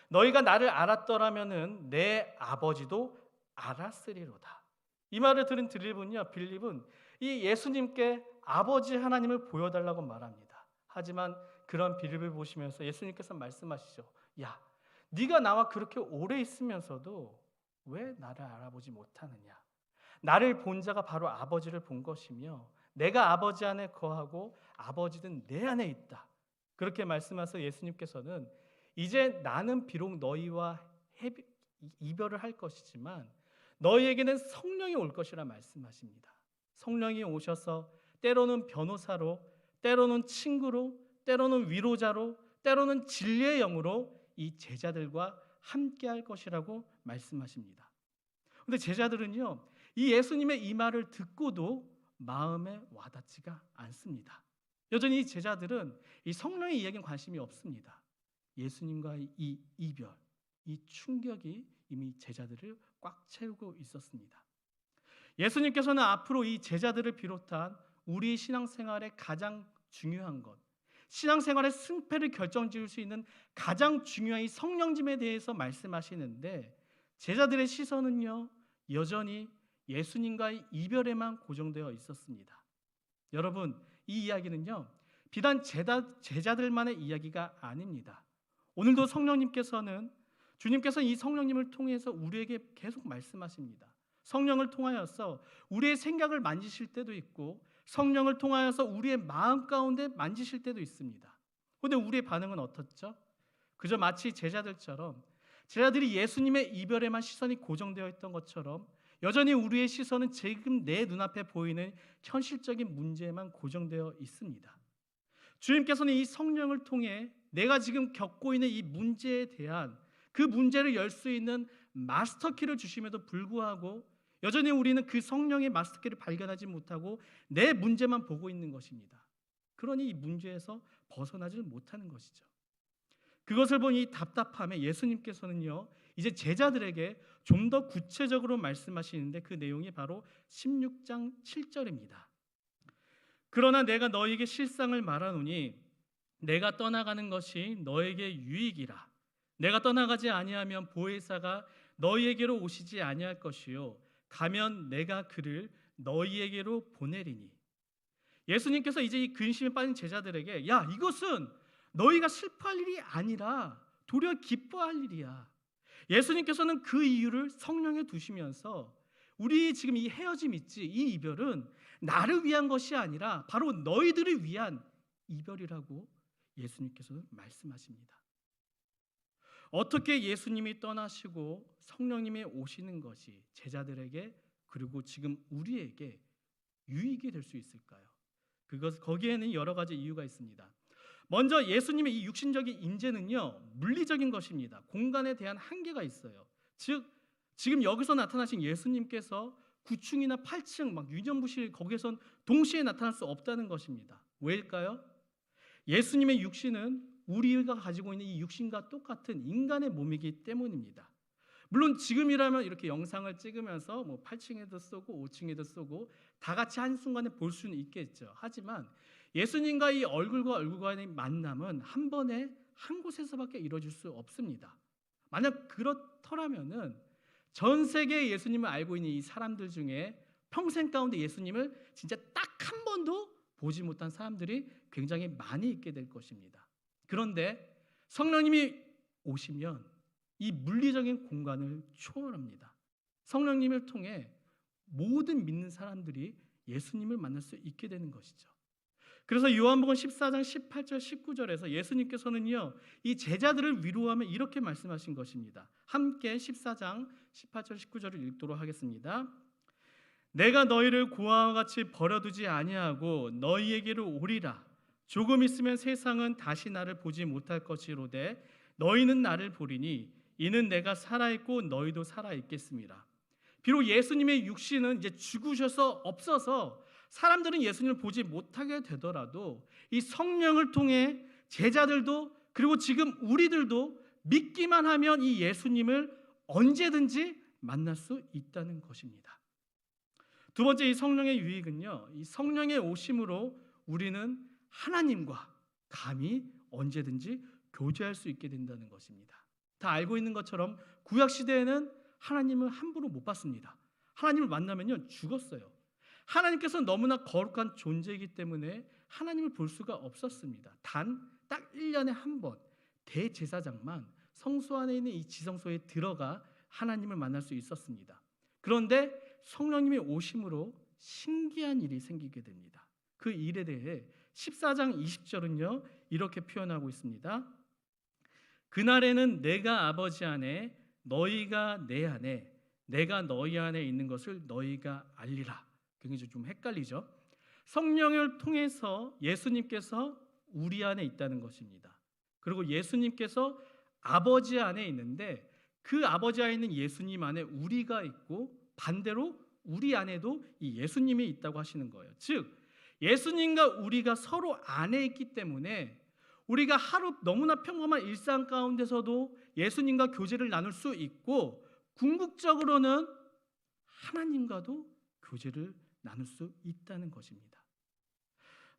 너희가 나를 알았더라면은 내 아버지도 알았으리로다. 이 말을 들은 빌립은 이 예수님께 아버지 하나님을 보여달라고 말합니다. 하지만 그런 빌립을 보시면서 예수님께서 말씀하시죠. 야, 네가 나와 그렇게 오래 있으면서도 왜 나를 알아보지 못하느냐? 나를 본 자가 바로 아버지를 본 것이며 내가 아버지 안에 거하고 아버지는 내 안에 있다. 그렇게 말씀하셔서 예수님께서는 이제 나는 비록 너희와 이별을 할 것이지만 너희에게는 성령이 올 것이라 말씀하십니다. 성령이 오셔서 때로는 변호사로, 때로는 친구로, 때로는 위로자로, 때로는 진리의 영으로 이 제자들과 함께할 것이라고 말씀하십니다. 그런데 제자들은요, 이 예수님의 이 말을 듣고도 마음에 와닿지가 않습니다. 여전히 이 제자들은 이 성령의 이야기에 관심이 없습니다. 예수님과의 이 이별, 이 충격이 이미 제자들을 꽉 채우고 있었습니다. 예수님께서는 앞으로 이 제자들을 비롯한 우리 신앙생활의 가장 중요한 것, 신앙생활의 승패를 결정지을 수 있는 가장 중요한 이 성령짐에 대해서 말씀하시는데 제자들의 시선은요, 여전히 예수님과의 이별에만 고정되어 있었습니다. 여러분, 이 이야기는요, 비단 제자들만의 이야기가 아닙니다. 오늘도 성령님께서는 주님께서 이 성령님을 통해서 우리에게 계속 말씀하십니다. 성령을 통하여서 우리의 생각을 만지실 때도 있고 성령을 통하여서 우리의 마음 가운데 만지실 때도 있습니다. 그런데 우리의 반응은 어떻죠? 그저 마치 제자들이 예수님의 이별에만 시선이 고정되어 있던 것처럼 여전히 우리의 시선은 지금 내 눈앞에 보이는 현실적인 문제에만 고정되어 있습니다. 주님께서는 이 성령을 통해 내가 지금 겪고 있는 이 문제에 대한 그 문제를 열 수 있는 마스터키를 주심에도 불구하고 여전히 우리는 그 성령의 마스터키를 발견하지 못하고 내 문제만 보고 있는 것입니다. 그러니 이 문제에서 벗어나지 못하는 것이죠. 그것을 본 이 답답함에 예수님께서는요, 이제 제자들에게 좀 더 구체적으로 말씀하시는데 그 내용이 바로 16장 7절입니다. 그러나 내가 너희에게 실상을 말하노니 내가 떠나가는 것이 너에게 유익이라. 내가 떠나가지 아니하면 보혜사가 너희에게로 오시지 아니할 것이요 가면 내가 그를 너희에게로 보내리니. 예수님께서 이제 이 근심에 빠진 제자들에게 야, 이것은 너희가 슬퍼할 일이 아니라 도리어 기뻐할 일이야. 예수님께서는 그 이유를 성령에 두시면서 우리 지금 이 헤어짐 있지, 이 이별은 나를 위한 것이 아니라 바로 너희들을 위한 이별이라고 예수님께서는 말씀하십니다. 어떻게 예수님이 떠나시고 성령님이 오시는 것이 제자들에게 그리고 지금 우리에게 유익이 될 수 있을까요? 거기에는 여러 가지 이유가 있습니다. 먼저 예수님의 이 육신적인 임재는요, 물리적인 것입니다. 공간에 대한 한계가 있어요. 즉 지금 여기서 나타나신 예수님께서 9층이나 8층 막 유전부실 거기에선 동시에 나타날 수 없다는 것입니다. 왜일까요? 예수님의 육신은 우리가 가지고 있는 이 육신과 똑같은 인간의 몸이기 때문입니다. 물론 지금이라면 이렇게 영상을 찍으면서 뭐 8층에도 쏘고 5층에도 쏘고 다 같이 한순간에 볼 수는 있겠죠. 하지만 예수님과 이 얼굴과 얼굴과의 만남은 한 번에 한 곳에서밖에 이루어질 수 없습니다. 만약 그렇더라면은 전 세계에 예수님을 알고 있는 이 사람들 중에 평생 가운데 예수님을 진짜 딱 한 번도 보지 못한 사람들이 굉장히 많이 있게 될 것입니다. 그런데 성령님이 오시면 이 물리적인 공간을 초월합니다. 성령님을 통해 모든 믿는 사람들이 예수님을 만날 수 있게 되는 것이죠. 그래서 요한복음 14장 18절 19절에서 예수님께서는요, 이 제자들을 위로하며 이렇게 말씀하신 것입니다. 함께 14장 18절 19절을 읽도록 하겠습니다. 내가 너희를 고아와 같이 버려두지 아니하고 너희에게로 오리라. 조금 있으면 세상은 다시 나를 보지 못할 것이로되 너희는 나를 보리니 이는 내가 살아있고 너희도 살아있겠습니다. 비록 예수님의 육신은 이제 죽으셔서 없어서 사람들은 예수님을 보지 못하게 되더라도 이 성령을 통해 제자들도 그리고 지금 우리들도 믿기만 하면 이 예수님을 언제든지 만날 수 있다는 것입니다. 두 번째, 이 성령의 유익은요, 이 성령의 오심으로 우리는 하나님과 감히 언제든지 교제할 수 있게 된다는 것입니다. 다 알고 있는 것처럼 구약 시대에는 하나님을 함부로 못 봤습니다. 하나님을 만나면요 죽었어요. 하나님께서 너무나 거룩한 존재이기 때문에 하나님을 볼 수가 없었습니다. 단 딱 1년에 한 번 대제사장만 성소 안에 있는 이 지성소에 들어가 하나님을 만날 수 있었습니다. 그런데 성령님이 오심으로 신기한 일이 생기게 됩니다. 그 일에 대해 14장 20절은요 이렇게 표현하고 있습니다. 그날에는 내가 아버지 안에 너희가 내 안에 내가 너희 안에 있는 것을 너희가 알리라. 굉장히 좀 헷갈리죠. 성령을 통해서 예수님께서 우리 안에 있다는 것입니다. 그리고 예수님께서 아버지 안에 있는데 그 아버지 안에 있는 예수님 안에 우리가 있고 반대로 우리 안에도 이 예수님이 있다고 하시는 거예요. 즉 예수님과 우리가 서로 안에 있기 때문에 우리가 하루 너무나 평범한 일상 가운데서도 예수님과 교제를 나눌 수 있고 궁극적으로는 하나님과도 교제를 나눌 수 있다는 것입니다.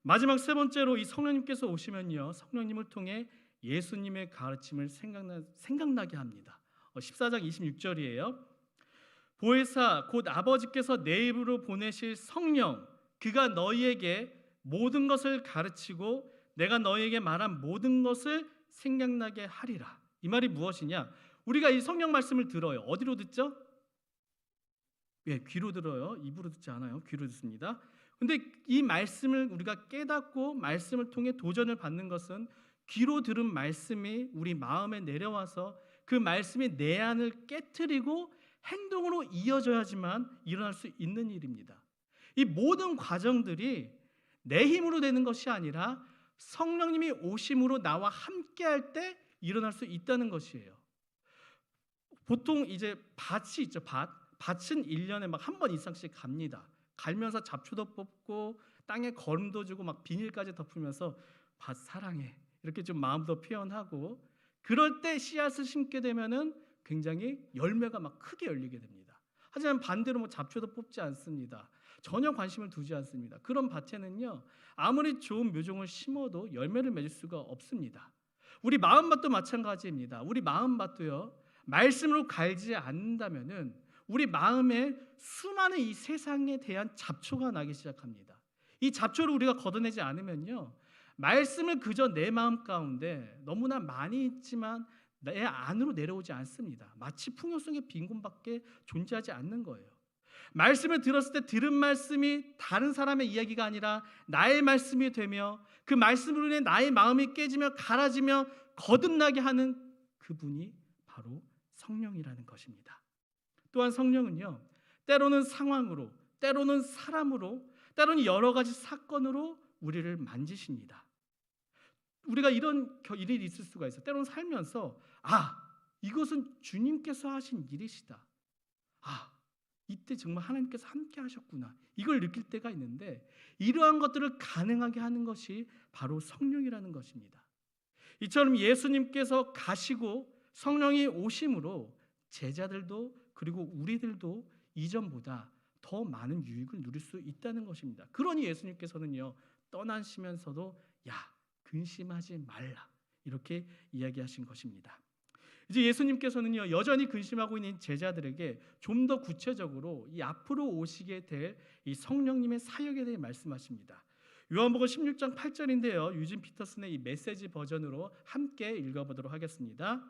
마지막 세 번째로 이 성령님께서 오시면요 성령님을 통해 예수님의 가르침을 생각나게 합니다. 14장 26절이에요. 보혜사 곧 아버지께서 내 입으로 보내실 성령 그가 너희에게 모든 것을 가르치고 내가 너희에게 말한 모든 것을 생각나게 하리라. 이 말이 무엇이냐? 우리가 이 성령 말씀을 들어요. 어디로 듣죠? 예, 귀로 들어요. 입으로 듣지 않아요. 귀로 듣습니다. 근데 이 말씀을 우리가 깨닫고 말씀을 통해 도전을 받는 것은 귀로 들은 말씀이 우리 마음에 내려와서 그 말씀이 내 안을 깨트리고 행동으로 이어져야지만 일어날 수 있는 일입니다. 이 모든 과정들이 내 힘으로 되는 것이 아니라 성령님이 오심으로 나와 함께할 때 일어날 수 있다는 것이에요. 보통 이제 밭이 있죠. 밭은 1년에 막 한 번 이상씩 갑니다. 갈면서 잡초도 뽑고 땅에 거름도 주고 막 비닐까지 덮으면서 밭 사랑해 이렇게 좀 마음도 표현하고 그럴 때 씨앗을 심게 되면은 굉장히 열매가 막 크게 열리게 됩니다. 하지만 반대로 뭐 잡초도 뽑지 않습니다. 전혀 관심을 두지 않습니다. 그런 밭에는요 아무리 좋은 묘종을 심어도 열매를 맺을 수가 없습니다. 우리 마음밭도 마찬가지입니다. 우리 마음밭도요 말씀으로 갈지 않는다면은 우리 마음에 수많은 이 세상에 대한 잡초가 나기 시작합니다. 이 잡초를 우리가 걷어내지 않으면요 말씀을 그저 내 마음 가운데 너무나 많이 있지만 내 안으로 내려오지 않습니다. 마치 풍요성의 빈곤밖에 존재하지 않는 거예요. 말씀을 들었을 때 들은 말씀이 다른 사람의 이야기가 아니라 나의 말씀이 되며 그 말씀으로 인해 나의 마음이 깨지며 갈아지며 거듭나게 하는 그분이 바로 성령이라는 것입니다. 또한 성령은요 때로는 상황으로 때로는 사람으로 때로는 여러 가지 사건으로 우리를 만지십니다. 우리가 이런 일이 있을 수가 있어요. 때로는 살면서 이것은 주님께서 하신 일이시다. 이때 정말 하나님께서 함께 하셨구나. 이걸 느낄 때가 있는데 이러한 것들을 가능하게 하는 것이 바로 성령이라는 것입니다. 이처럼 예수님께서 가시고 성령이 오심으로 제자들도 그리고 우리들도 이전보다 더 많은 유익을 누릴 수 있다는 것입니다. 그러니 예수님께서는요 떠나시면서도 근심하지 말라 이렇게 이야기하신 것입니다. 이제 예수님께서는요 여전히 근심하고 있는 제자들에게 좀 더 구체적으로 이 앞으로 오시게 될 이 성령님의 사역에 대해 말씀하십니다. 요한복음 16장 8절인데요 유진 피터슨의 이 메시지 버전으로 함께 읽어보도록 하겠습니다.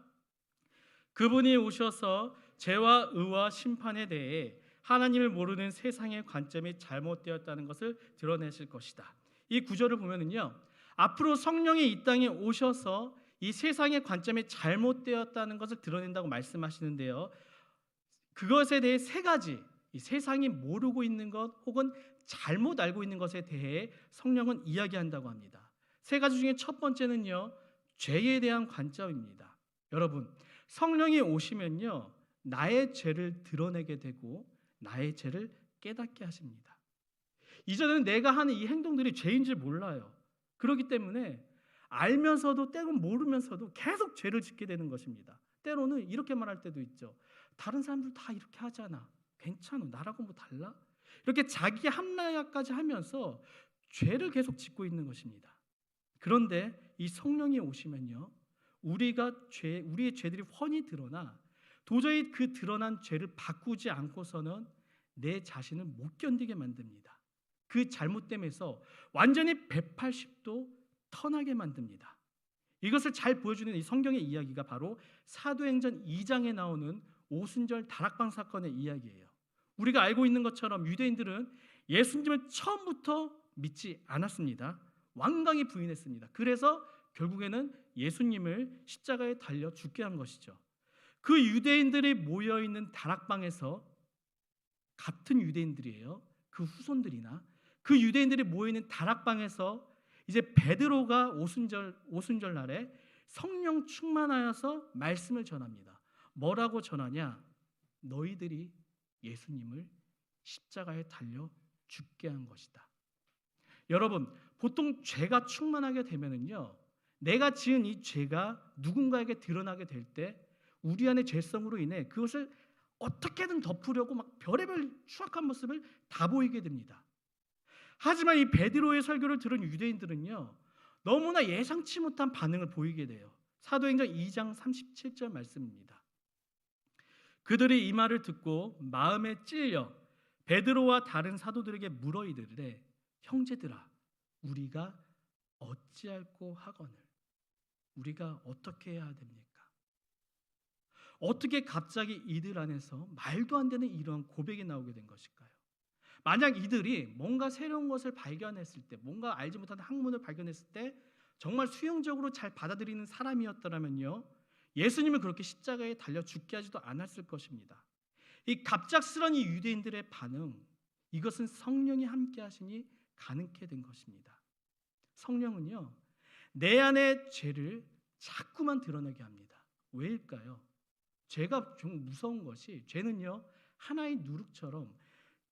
그분이 오셔서 죄와 의와 심판에 대해 하나님을 모르는 세상의 관점이 잘못되었다는 것을 드러내실 것이다. 이 구절을 보면은요 앞으로 성령이 이 땅에 오셔서 이 세상의 관점이 잘못되었다는 것을 드러낸다고 말씀하시는데요. 그것에 대해 세 가지, 이 세상이 모르고 있는 것 혹은 잘못 알고 있는 것에 대해 성령은 이야기한다고 합니다. 세 가지 중에 첫 번째는요. 죄에 대한 관점입니다. 여러분, 성령이 오시면요. 나의 죄를 드러내게 되고 나의 죄를 깨닫게 하십니다. 이전에는 내가 하는 이 행동들이 죄인 줄 몰라요. 그렇기 때문에 알면서도 때론 모르면서도 계속 죄를 짓게 되는 것입니다. 때로는 이렇게 말할 때도 있죠. 다른 사람들 다 이렇게 하잖아. 괜찮아. 나라고 뭐 달라? 이렇게 자기 합리화까지 하면서 죄를 계속 짓고 있는 것입니다. 그런데 이 성령이 오시면요, 우리의 죄들이 훤히 드러나 도저히 그 드러난 죄를 바꾸지 않고서는 내 자신을 못 견디게 만듭니다. 그 잘못됨에서 완전히 180도 턴하게 만듭니다. 이것을 잘 보여주는 이 성경의 이야기가 바로 사도행전 2장에 나오는 오순절 다락방 사건의 이야기예요. 우리가 알고 있는 것처럼 유대인들은 예수님을 처음부터 믿지 않았습니다. 완강히 부인했습니다. 그래서 결국에는 예수님을 십자가에 달려 죽게 한 것이죠. 그 유대인들이 모여있는 다락방에서 같은 유대인들이에요. 그 후손들이나 그 유대인들이 모여있는 다락방에서 이제 베드로가 오순절 날에 성령 충만하여서 말씀을 전합니다. 뭐라고 전하냐? 너희들이 예수님을 십자가에 달려 죽게 한 것이다. 여러분, 보통 죄가 충만하게 되면은요, 내가 지은 이 죄가 누군가에게 드러나게 될 때 우리 안의 죄성으로 인해 그것을 어떻게든 덮으려고 막 별의별 추악한 모습을 다 보이게 됩니다. 하지만 이 베드로의 설교를 들은 유대인들은요, 너무나 예상치 못한 반응을 보이게 돼요. 사도행전 2장 37절 말씀입니다. 그들이 이 말을 듣고 마음에 찔려 베드로와 다른 사도들에게 물어 이르되 형제들아, 우리가 어찌할꼬 하거늘? 우리가 어떻게 해야 됩니까? 어떻게 갑자기 이들 안에서 말도 안 되는 이러한 고백이 나오게 된 것일까요? 만약 이들이 뭔가 새로운 것을 발견했을 때, 뭔가 알지 못한 학문을 발견했을 때 정말 수용적으로 잘 받아들이는 사람이었더라면요, 예수님을 그렇게 십자가에 달려 죽게 하지도 않았을 것입니다. 이 갑작스런 이 유대인들의 반응, 이것은 성령이 함께 하시니 가능케 된 것입니다. 성령은요, 내 안의 죄를 자꾸만 드러내게 합니다. 왜일까요? 죄가 좀 무서운 것이, 죄는요, 하나의 누룩처럼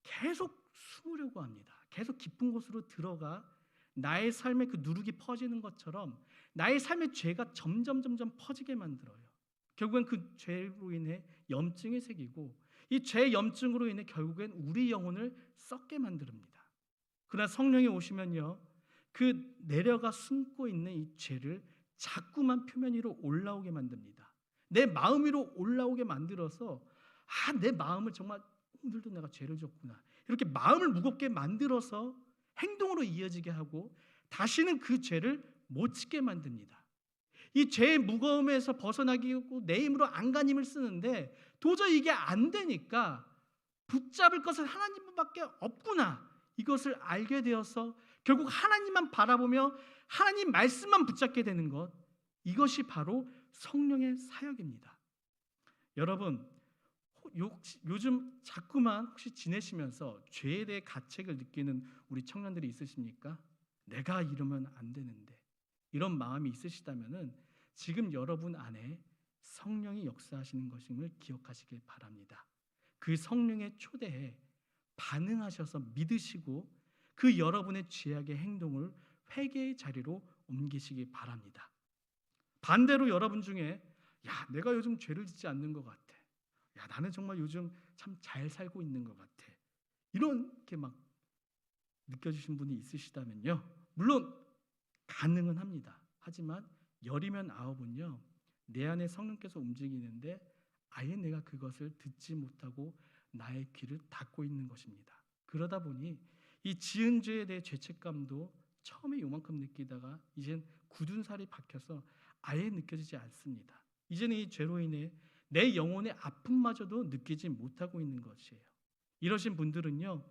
계속 숨으려고 합니다. 계속 깊은 곳으로 들어가 나의 삶에 그 누룩이 퍼지는 것처럼 나의 삶의 죄가 점점 퍼지게 만들어요. 결국엔 그 죄로 인해 염증이 생기고 이 죄 염증으로 인해 결국엔 우리 영혼을 썩게 만듭니다. 그러나 성령이 오시면요, 그 내려가 숨고 있는 이 죄를 자꾸만 표면 위로 올라오게 만듭니다. 내 마음 위로 올라오게 만들어서 내 마음을 정말 오늘도 내가 죄를 졌구나, 이렇게 마음을 무겁게 만들어서 행동으로 이어지게 하고 다시는 그 죄를 못 짓게 만듭니다. 이 죄의 무거움에서 벗어나기 위해 내 힘으로 안간힘을 쓰는데 도저히 이게 안 되니까 붙잡을 것은 하나님밖에 없구나, 이것을 알게 되어서 결국 하나님만 바라보며 하나님 말씀만 붙잡게 되는 것, 이것이 바로 성령의 사역입니다. 여러분, 요즘 자꾸만 혹시 지내시면서 죄에 대해 가책을 느끼는 우리 청년들이 있으십니까? 내가 이러면 안 되는데, 이런 마음이 있으시다면은 지금 여러분 안에 성령이 역사하시는 것임을 기억하시길 바랍니다. 그 성령의 초대에 반응하셔서 믿으시고 그 여러분의 죄악의 행동을 회개의 자리로 옮기시기 바랍니다. 반대로 여러분 중에 내가 요즘 죄를 짓지 않는 것 같아, 나는 정말 요즘 참 잘 살고 있는 것 같아, 이렇게 막 느껴지신 분이 있으시다면요, 물론 가능은 합니다. 하지만 열이면 아홉은요, 내 안에 성령께서 움직이는데 아예 내가 그것을 듣지 못하고 나의 귀를 닫고 있는 것입니다. 그러다 보니 이 지은 죄에 대해 죄책감도 처음에 요만큼 느끼다가 이젠 굳은 살이 박혀서 아예 느껴지지 않습니다. 이제는 이 죄로 인해 내 영혼의 아픔마저도 느끼지 못하고 있는 것이에요. 이러신 분들은요,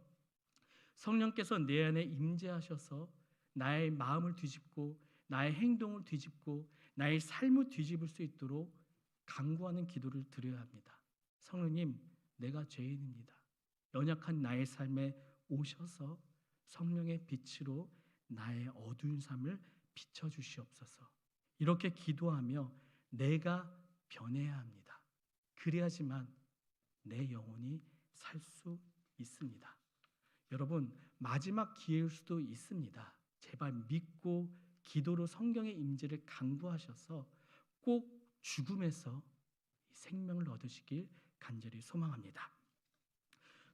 성령께서 내 안에 임재하셔서 나의 마음을 뒤집고 나의 행동을 뒤집고 나의 삶을 뒤집을 수 있도록 간구하는 기도를 드려야 합니다. 성령님, 내가 죄인입니다. 연약한 나의 삶에 오셔서 성령의 빛으로 나의 어두운 삶을 비춰주시옵소서. 이렇게 기도하며 내가 변해야 합니다. 그래야지만 내 영혼이 살 수 있습니다. 여러분, 마지막 기회일 수도 있습니다. 제발 믿고 기도로 성경의 임재를 강구하셔서 꼭 죽음에서 생명을 얻으시길 간절히 소망합니다.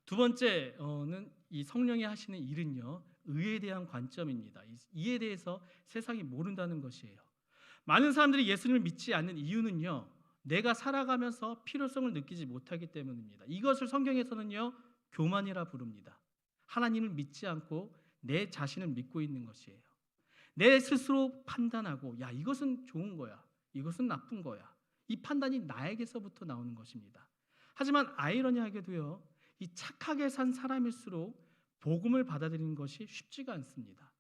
두 번째는 이 성령이 하시는 일은요, 의에 대한 관점입니다. 이에 대해서 세상이 모른다는 것이에요. 많은 사람들이 예수님을 믿지 않는 이유는요, 내가 살아가면서 필요성을 느끼지 못하기 때문입니다. 이것을 성경에서는요, 교만이라 부릅니다. 하나님을 믿지 않고 내 자신을 믿고 있는 것이에요. 내 스스로 판단하고, 야, 이것은 좋은 거야, 이것은 나쁜 거야. 이 판단이 나에게서부터 나오는 것입니다. 하지만 아이러니하게도요, 이 착하게 산 사람일수록 복음을 받아들이는 것이 쉽지가 않습니다.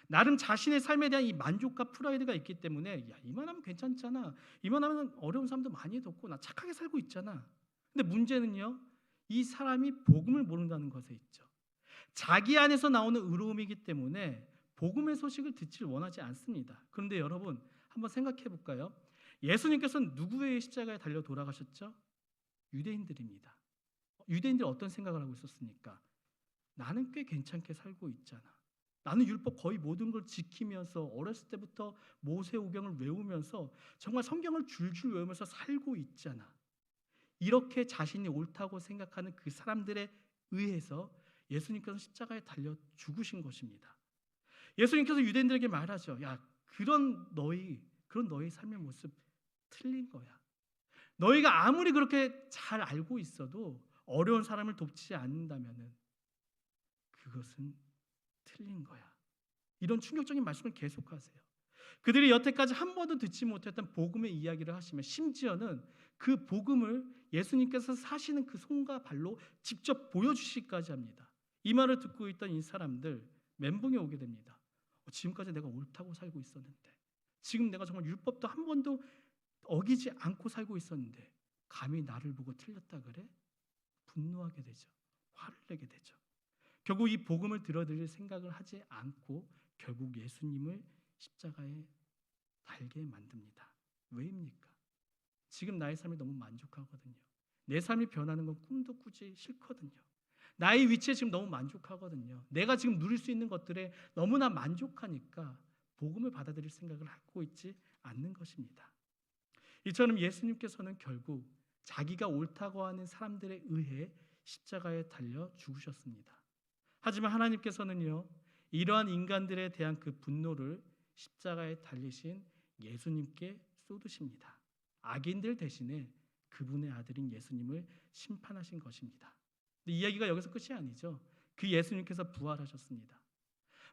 나름 자신의 삶에 대한 이 만족과 프라이드가 있기 때문에, 야, 이만하면 괜찮잖아, 이만하면 어려운 사람도 많이 돕고 나 착하게 살고 있잖아. 근데 문제는요, 이 사람이 복음을 모른다는 것에 있죠. 자기 안에서 나오는 의로움이기 때문에 복음의 소식을 듣질 원하지 않습니다. 그런데 여러분, 한번 생각해 볼까요? 예수님께서는 누구의 십자가에 달려 돌아가셨죠? 유대인들입니다. 유대인들이 어떤 생각을 하고 있었습니까? 나는 꽤 괜찮게 살고 있잖아. 나는 율법 거의 모든 걸 지키면서 어렸을 때부터 모세오경을 외우면서 정말 성경을 줄줄 외우면서 살고 있잖아. 이렇게 자신이 옳다고 생각하는 그 사람들에 의해서 예수님께서 십자가에 달려 죽으신 것입니다. 예수님께서 유대인들에게 말하죠. 야, 그런 너희 삶의 모습 틀린 거야. 너희가 아무리 그렇게 잘 알고 있어도 어려운 사람을 돕지 않는다면은 그것은 틀린 거야. 이런 충격적인 말씀을 계속하세요. 그들이 여태까지 한 번도 듣지 못했던 복음의 이야기를 하시며, 심지어는 그 복음을 예수님께서 사시는 그 손과 발로 직접 보여주시기까지 합니다. 이 말을 듣고 있던 이 사람들 멘붕에 오게 됩니다. 지금까지 내가 옳다고 살고 있었는데, 지금 내가 정말 율법도 한 번도 어기지 않고 살고 있었는데 감히 나를 보고 틀렸다 그래? 분노하게 되죠. 화를 내게 되죠. 결국 이 복음을 들어드릴 생각을 하지 않고 결국 예수님을 십자가에 달게 만듭니다. 왜입니까? 지금 나의 삶이 너무 만족하거든요. 내 삶이 변하는 건 꿈도 꾸지 싫거든요. 나의 위치에 지금 너무 만족하거든요. 내가 지금 누릴 수 있는 것들에 너무나 만족하니까 복음을 받아들일 생각을 하고 있지 않는 것입니다. 이처럼 예수님께서는 결국 자기가 옳다고 하는 사람들에 의해 십자가에 달려 죽으셨습니다. 하지만 하나님께서는요, 이러한 인간들에 대한 그 분노를 십자가에 달리신 예수님께 쏟으십니다. 악인들 대신에 그분의 아들인 예수님을 심판하신 것입니다. 근데 이야기가 여기서 끝이 아니죠. 그 예수님께서 부활하셨습니다.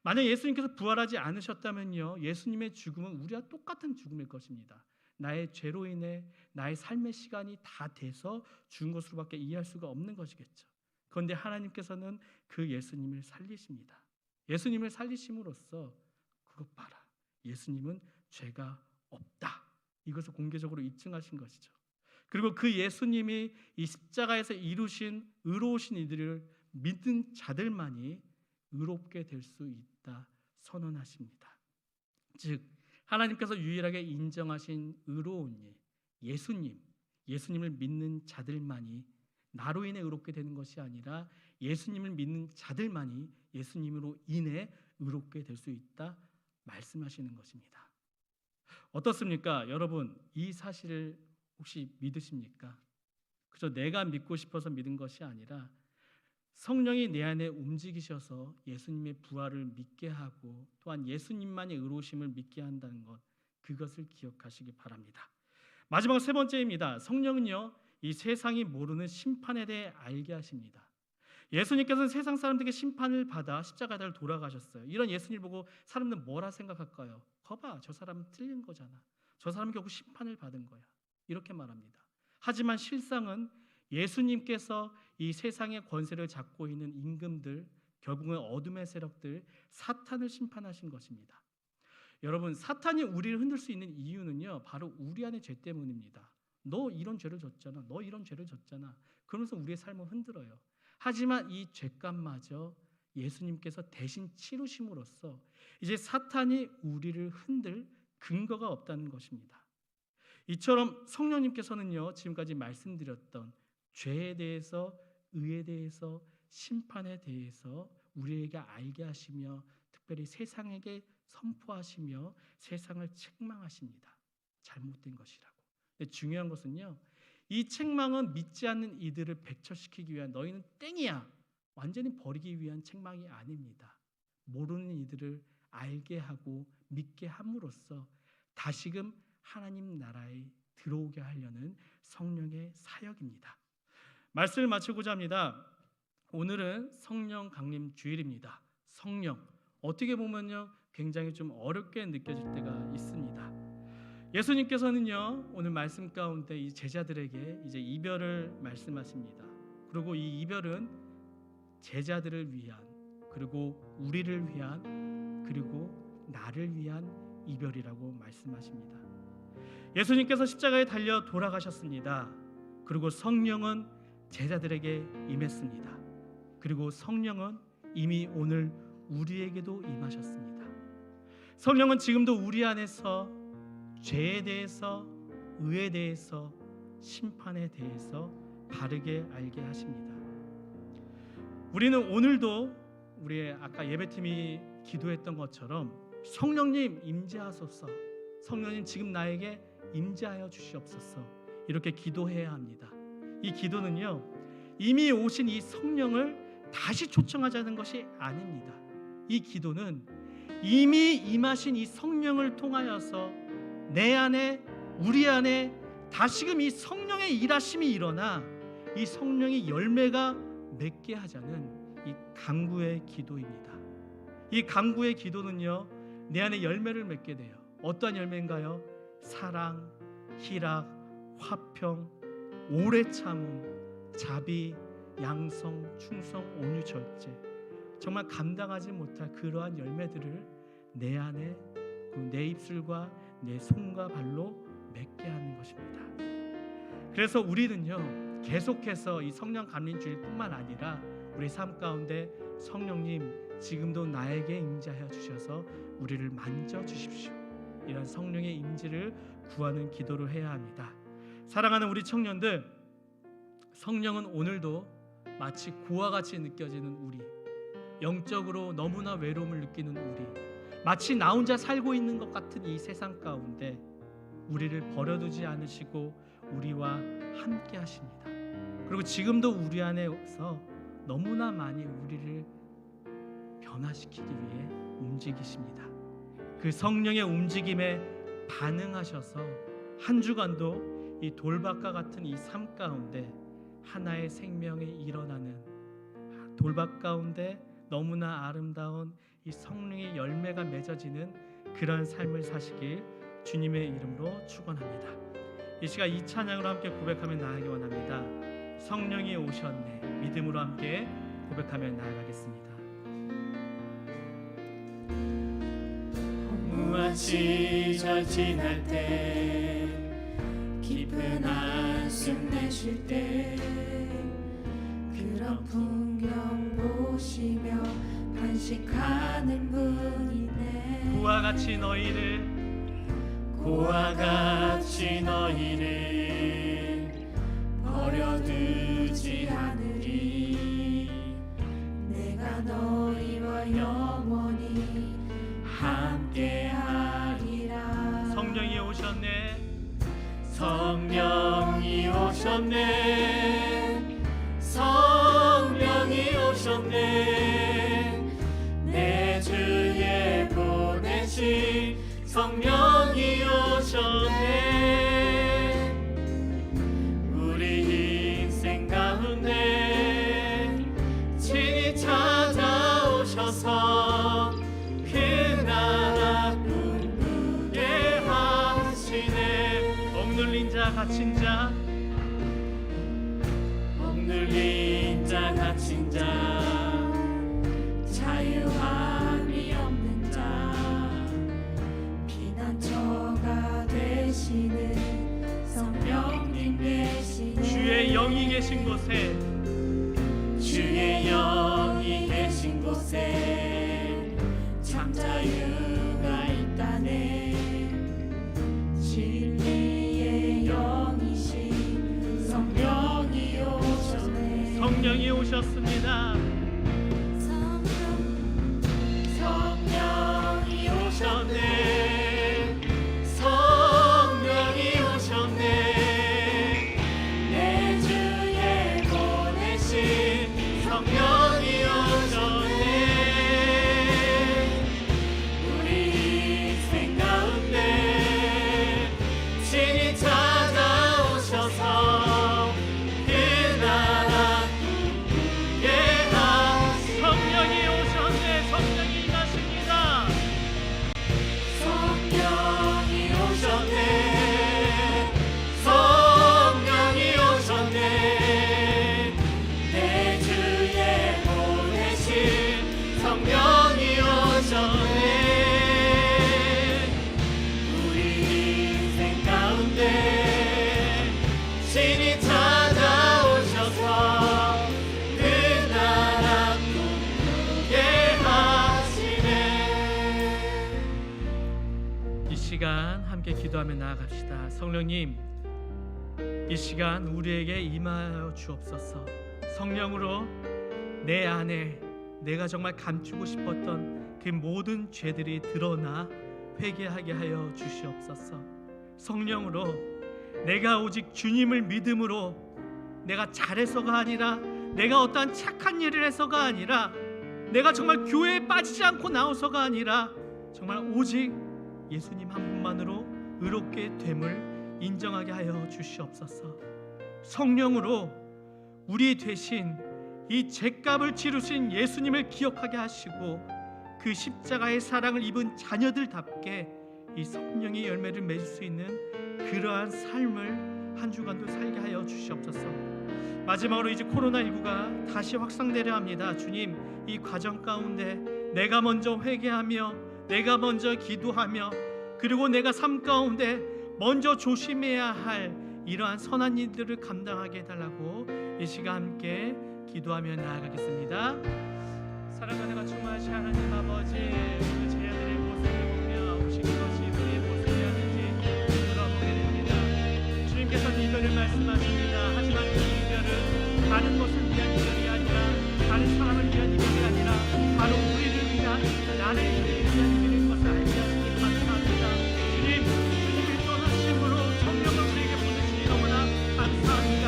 만약 예수님께서 부활하지 않으셨다면요, 예수님의 죽음은 우리와 똑같은 죽음일 것입니다. 나의 죄로 인해 나의 삶의 시간이 다 돼서 죽은 것으로밖에 이해할 수가 없는 것이겠죠. 그런데 하나님께서는 그 예수님을 살리십니다. 예수님을 살리심으로써 그것 봐라, 예수님은 죄가 없다, 이것을 공개적으로 입증하신 것이죠. 그리고 그 예수님이 이 십자가에서 이루신 의로우신 이들을 믿는 자들만이 의롭게 될 수 있다 선언하십니다. 즉 하나님께서 유일하게 인정하신 의로운 일, 예수님을 믿는 자들만이 나로 인해 의롭게 되는 것이 아니라 예수님을 믿는 자들만이 예수님으로 인해 의롭게 될 수 있다 말씀하시는 것입니다. 어떻습니까? 여러분, 이 사실을 혹시 믿으십니까? 그저 내가 믿고 싶어서 믿은 것이 아니라 성령이 내 안에 움직이셔서 예수님의 부활을 믿게 하고 또한 예수님만의 의로우심을 믿게 한다는 것, 그것을 기억하시기 바랍니다. 마지막 세 번째입니다. 성령은요, 이 세상이 모르는 심판에 대해 알게 하십니다. 예수님께서는 세상 사람들에게 심판을 받아 십자가를 돌아가셨어요. 이런 예수님을 보고 사람들은 뭐라 생각할까요? 거봐, 저 사람은 틀린 거잖아. 저 사람은 결국 심판을 받은 거야. 이렇게 말합니다. 하지만 실상은 예수님께서 이 세상의 권세를 잡고 있는 임금들, 결국은 어둠의 세력들, 사탄을 심판하신 것입니다. 여러분, 사탄이 우리를 흔들 수 있는 이유는요, 바로 우리 안의 죄 때문입니다. 너 이런 죄를 졌잖아, 너 이런 죄를 졌잖아, 그러면서 우리의 삶을 흔들어요. 하지만 이 죄값마저 예수님께서 대신 치르심으로써 이제 사탄이 우리를 흔들 근거가 없다는 것입니다. 이처럼 성령님께서는요, 지금까지 말씀드렸던 죄에 대해서, 의에 대해서, 심판에 대해서 우리에게 알게 하시며 특별히 세상에게 선포하시며 세상을 책망하십니다. 잘못된 것이라고. 근데 중요한 것은요, 이 책망은 믿지 않는 이들을 백철시키기 위한, 너희는 땡이야, 완전히 버리기 위한 책망이 아닙니다. 모르는 이들을 알게 하고 믿게 함으로써 다시금 하나님 나라에 들어오게 하려는 성령의 사역입니다. 말씀을 마치고자 합니다. 오늘은 성령 강림 주일입니다. 성령, 어떻게 보면요 굉장히 좀 어렵게 느껴질 때가 있습니다. 예수님께서는요 오늘 말씀 가운데 이 제자들에게 이제 이별을 말씀하십니다. 그리고 이 이별은 제자들을 위한, 그리고 우리를 위한, 그리고 나를 위한 이별이라고 말씀하십니다. 예수님께서 십자가에 달려 돌아가셨습니다. 그리고 성령은 제자들에게 임했습니다. 그리고 성령은 이미 오늘 우리에게도 임하셨습니다. 성령은 지금도 우리 안에서 죄에 대해서, 의에 대해서, 심판에 대해서 바르게 알게 하십니다. 우리는 오늘도 우리의 아까 예배팀이 기도했던 것처럼 성령님 임재하소서, 성령님 지금 나에게 임재하여 주시옵소서, 이렇게 기도해야 합니다. 이 기도는요 이미 오신 이 성령을 다시 초청하자는 것이 아닙니다. 이 기도는 이미 임하신 이 성령을 통하여서 내 안에, 우리 안에 다시금 이 성령의 일하심이 일어나 이 성령의 열매가 맺게 하자는 이 간구의 기도입니다. 이 간구의 기도는요 내 안에 열매를 맺게 돼요. 어떠한 열매인가요? 사랑, 희락, 화평, 오래 참음, 자비, 양성, 충성, 온유, 절제, 정말 감당하지 못할 그러한 열매들을 내 안에, 내 입술과 내 손과 발로 맺게 하는 것입니다. 그래서 우리는요 계속해서 이 성령 감림 주일뿐만 아니라 우리 삶 가운데 성령님 지금도 나에게 임재하여 주셔서 우리를 만져 주십시오, 이런 성령의 임재를 구하는 기도를 해야 합니다. 사랑하는 우리 청년들, 성령은 오늘도 마치 고와 같이 느껴지는 우리, 영적으로 너무나 외로움을 느끼는 우리, 마치 나 혼자 살고 있는 것 같은 이 세상 가운데 우리를 버려두지 않으시고 우리와 함께 하십니다. 그리고 지금도 우리 안에서 너무나 많이 우리를 변화시키기 위해 움직이십니다. 그 성령의 움직임에 반응하셔서 한 주간도 이 돌밭과 같은 이 삶 가운데 하나의 생명이 일어나는, 돌밭 가운데 너무나 아름다운 이 성령의 열매가 맺어지는 그런 삶을 사시길 주님의 이름으로 축원합니다. 이 시간 이 찬양으로 함께 고백하며 나아가기 원합니다. 성령이 오셨네, 믿음으로 함께 고백하며 나아가겠습니다. 무한 시절 지날 때, 깊은 한숨 내쉴 때, 그런 풍경 보시며 반식하는 분이네. 그와 같이 너희를, 그와 같이 너희를 버려두지 않으리. 내가 너희와 영원히 함께하리라. 성령이 오셨네, 성령이 오셨네, 성령이 오셨네. 내 주에 보내신 성령이 오셨네. 우리 인생 가운데 친히 찾아오셔서 그 나라 꿈꾸게 하시네. 억눌린 자, 갇힌 자, 억눌린 자, 갇힌 자, 자유함이 없는 자, 피난처가 되시는 성령님 계시네. 주의 영이 계신 곳에, 주의 영이 계신 곳에 참 자유가 있다네. 진리의 영이신 성령이 오셨네. 성령이 오셨습니다. 성령이 기도하며 나아갑시다. 성령님, 이 시간 우리에게 임하여 주옵소서. 성령으로 내 안에 내가 정말 감추고 싶었던 그 모든 죄들이 드러나 회개하게 하여 주시옵소서. 성령으로 내가 오직 주님을 믿음으로 내가 잘해서가 아니라 내가 어떠한 착한 일을 해서가 아니라 내가 정말 교회에 빠지지 않고 나와서가 아니라 정말 오직 예수님 한 분만으로 의롭게 됨을 인정하게 하여 주시옵소서. 성령으로 우리 대신 이 죄값을 치르신 예수님을 기억하게 하시고 그 십자가의 사랑을 입은 자녀들답게 이 성령의 열매를 맺을 수 있는 그러한 삶을 한 주간도 살게 하여 주시옵소서. 마지막으로 이제 코로나19가 다시 확산되려 합니다. 주님, 이 과정 가운데 내가 먼저 회개하며 내가 먼저 기도하며 그리고 내가 삶 가운데 먼저 조심해야 할 이러한 선한 일들을 감당하게 해달라고 이 시간 함께 기도하며 나아가겠습니다. 사랑과 내가 충만하신 하나님 아버지, 그 제자들의 모습을 보며 오신 것이 우리의 모습이었는지 돌아보게 됩니다. 주님께서는 이별을 말씀하십니다. 하지만 그 이별은 다른 것을 위한 이별이 아니라 다른 사람을 위한 이별이 아니라 바로 우리를 위한 나를 위한 이별인 것을 알게 하시니 감사합니다. 주님, 주님이 떠나심으로 성령을 우리에게 보내주시니 너무나 감사합니다.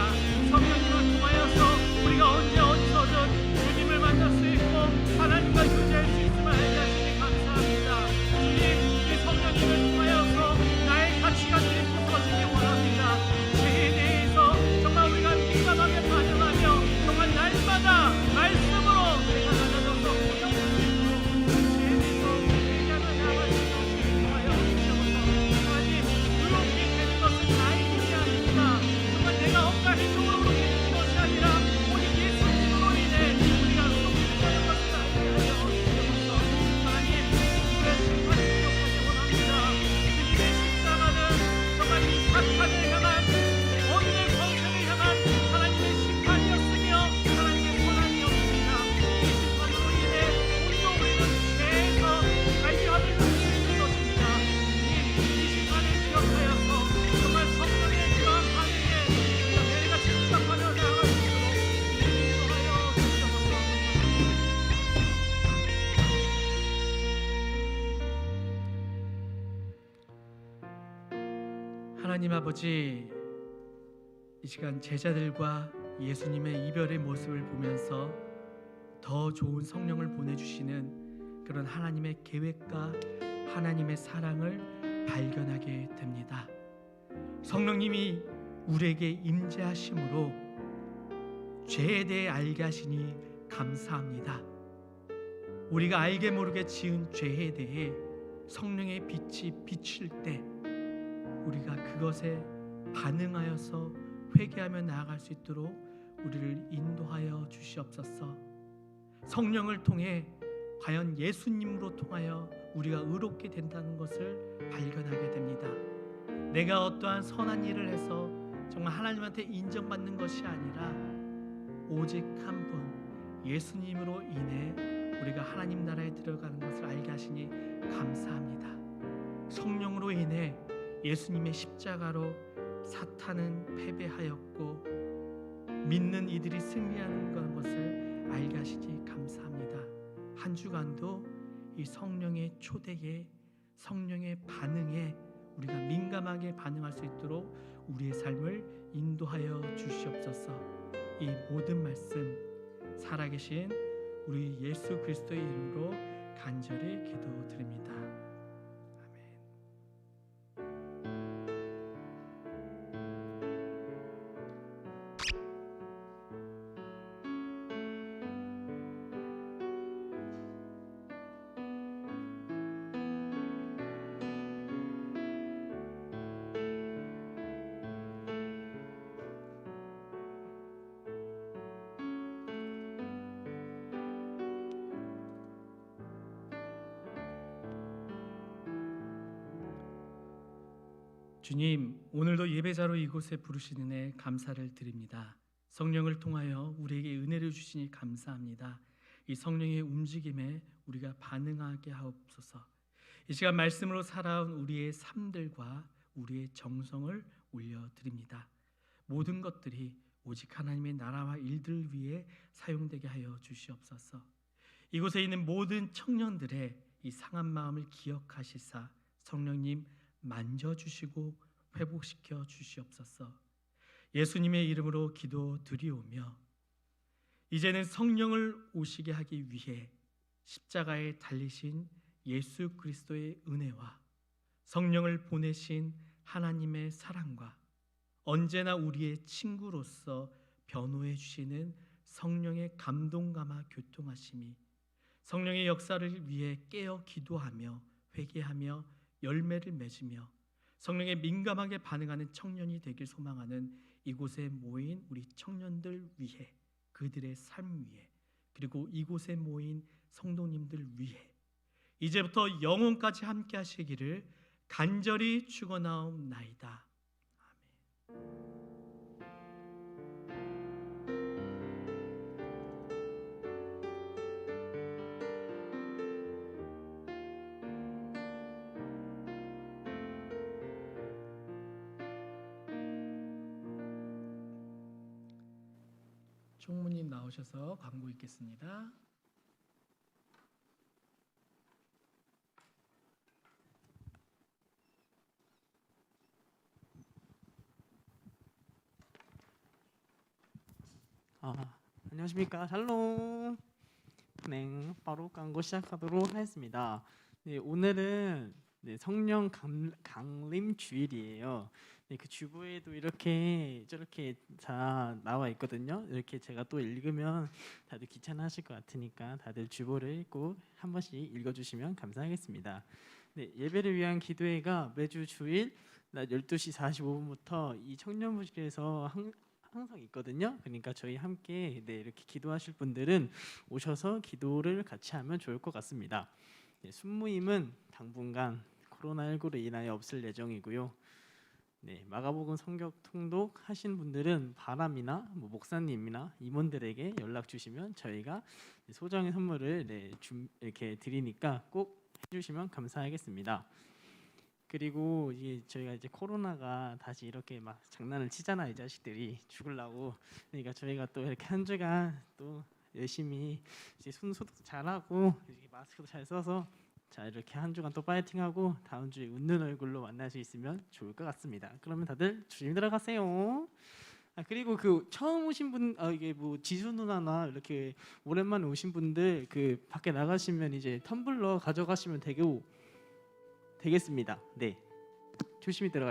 성령님을 통하여서 우리가 언제 어디서든 주님을 만날 수 있고 하나님과 교제할 수 있음을 알게 하시니 감사합니다. 주님, 이 성령님을 통하여서 나의 가치관들이 부서지기 원합니다. 죄에 대해서 정말 우리가 민감하게 반응하며 정말 날마다 말씀으로 내가 나눠져서 고정을 주시고 죄에 대해서 회개하며 나아갈 수 있도록 인도하여 주시옵소서. 하나님, 의롭게 되는 것은 나의 힘이 아닙니다. 정말 내가 어떤 행동으로 의롭게 되는 것이 아니라 오직 예수님으로 인해 우리가 의롭게 되는 것을 알게 하여 주시옵소서. 하나님, 우리의 심판을 기억하기 원합니다. 주님의 십자가는 정말 이 사탄을 향한 모든 권세를 향한 하나님의 심판이었으며 하나님의 선함이었습니다. 이 심판으로 인해 우리도 우리는 죄에서 자유함을 누릴 수 있는 것입니다. 주님, 이 심판을 기억하여서 정말 성령의 그러한 반응에 우리가 매일같이 응답하며 나아갈 수 있도록 인도하여 주시옵소서. 하나님 아버지, 이 시간 제자들과 예수님의 이별의 모습을 보면서 더 좋은 성령을 보내주시는 그런 하나님의 계획과 하나님의 사랑을 발견하게 됩니다. 성령님이 우리에게 임재하심으로 죄에 대해 알게 하시니 감사합니다. 우리가 알게 모르게 지은 죄에 대해 성령의 빛이 비칠 때 우리가 그것에 반응하여서 회개하며 나아갈 수 있도록 우리를 인도하여 주시옵소서. 성령을 통해 과연 예수님으로 통하여 우리가 의롭게 된다는 것을 발견하게 됩니다. 내가 어떠한 선한 일을 해서 정말 하나님한테 인정받는 것이 아니라 오직 한 분 예수님으로 인해 우리가 하나님 나라에 들어가는 것을 알게 하시니 감사합니다. 성령으로 인해 예수님의 십자가로 사탄은 패배하였고 믿는 이들이 승리하는 것을 알게 하시니 감사합니다. 한 주간도 이 성령의 초대에 성령의 반응에 우리가 민감하게 반응할 수 있도록 우리의 삶을 인도하여 주시옵소서. 이 모든 말씀 살아계신 우리 예수 그리스도의 이름으로 간절히 기도드립니다. 주님, 오늘도 예배자로 이곳에 부르신 은혜 감사를 드립니다. 성령을 통하여 우리에게 은혜를 주시니 감사합니다. 이 성령의 움직임에 우리가 반응하게 하옵소서. 이 시간 말씀으로 살아온 우리의 삶들과 우리의 정성을 올려드립니다. 모든 것들이 오직 하나님의 나라와 일들을 위해 사용되게 하여 주시옵소서. 이곳에 있는 모든 청년들의 이 상한 마음을 기억하시사 성령님 만져주시고 회복시켜 주시옵소서. 예수님의 이름으로 기도드리오며 이제는 성령을 오시게 하기 위해 십자가에 달리신 예수 그리스도의 은혜와 성령을 보내신 하나님의 사랑과 언제나 우리의 친구로서 변호해 주시는 성령의 감동감화 교통하심이 성령의 역사를 위해 깨어 기도하며 회개하며 열매를 맺으며 성령에 민감하게 반응하는 청년이 되길 소망하는 이곳에 모인 우리 청년들 위해, 그들의 삶 위해, 그리고 이곳에 모인 성도님들 위해 이제부터 영원까지 함께 하시기를 간절히 축원하옵나이다. 아멘. 총무님 나오셔서 광고 읽겠습니다. 안녕하십니까. 샬롬. 네, 바로 광고 시작하도록 하겠습니다. 네, 오늘은 성령 강림 주일이에요. 네, 그 주보에도 이렇게 저렇게 다 나와 있거든요. 이렇게 제가 또 읽으면 다들 귀찮아하실 것 같으니까 다들 주보를 읽고 한 번씩 읽어주시면 감사하겠습니다. 네, 예배를 위한 기도회가 매주 주일 낮 12시 45분부터 이 청년부실에서 항상 있거든요. 그러니까 저희 함께 이렇게 기도하실 분들은 오셔서 기도를 같이 하면 좋을 것 같습니다. 네, 순모임은 당분간 코로나19로 인하여 없을 예정이고요. 네, 마가복음 성경 통독 하신 분들은 바람이나 목사님이나 임원들에게 연락 주시면 저희가 소정의 선물을 이렇게 드리니까 꼭 해주시면 감사하겠습니다. 그리고 저희가 이제 코로나가 다시 이렇게 막 장난을 치잖아, 이 자식들이 죽으려고. 그러니까 저희가 또 이렇게 한 주간 또 열심히 이제 손 소독 잘하고 마스크도 잘 써서 자 이렇게 한 주간 또 파이팅하고 다음 주에 웃는 얼굴로 만날 수 있으면 좋을 것 같습니다. 그러면 다들 조심히 들어가세요. 그리고 그 처음 오신 분, 이게 뭐 지수 누나나 이렇게 오랜만에 오신 분들 그 밖에 나가시면 이제 텀블러 가져가시면 되겠습니다. 네, 조심히 들어가.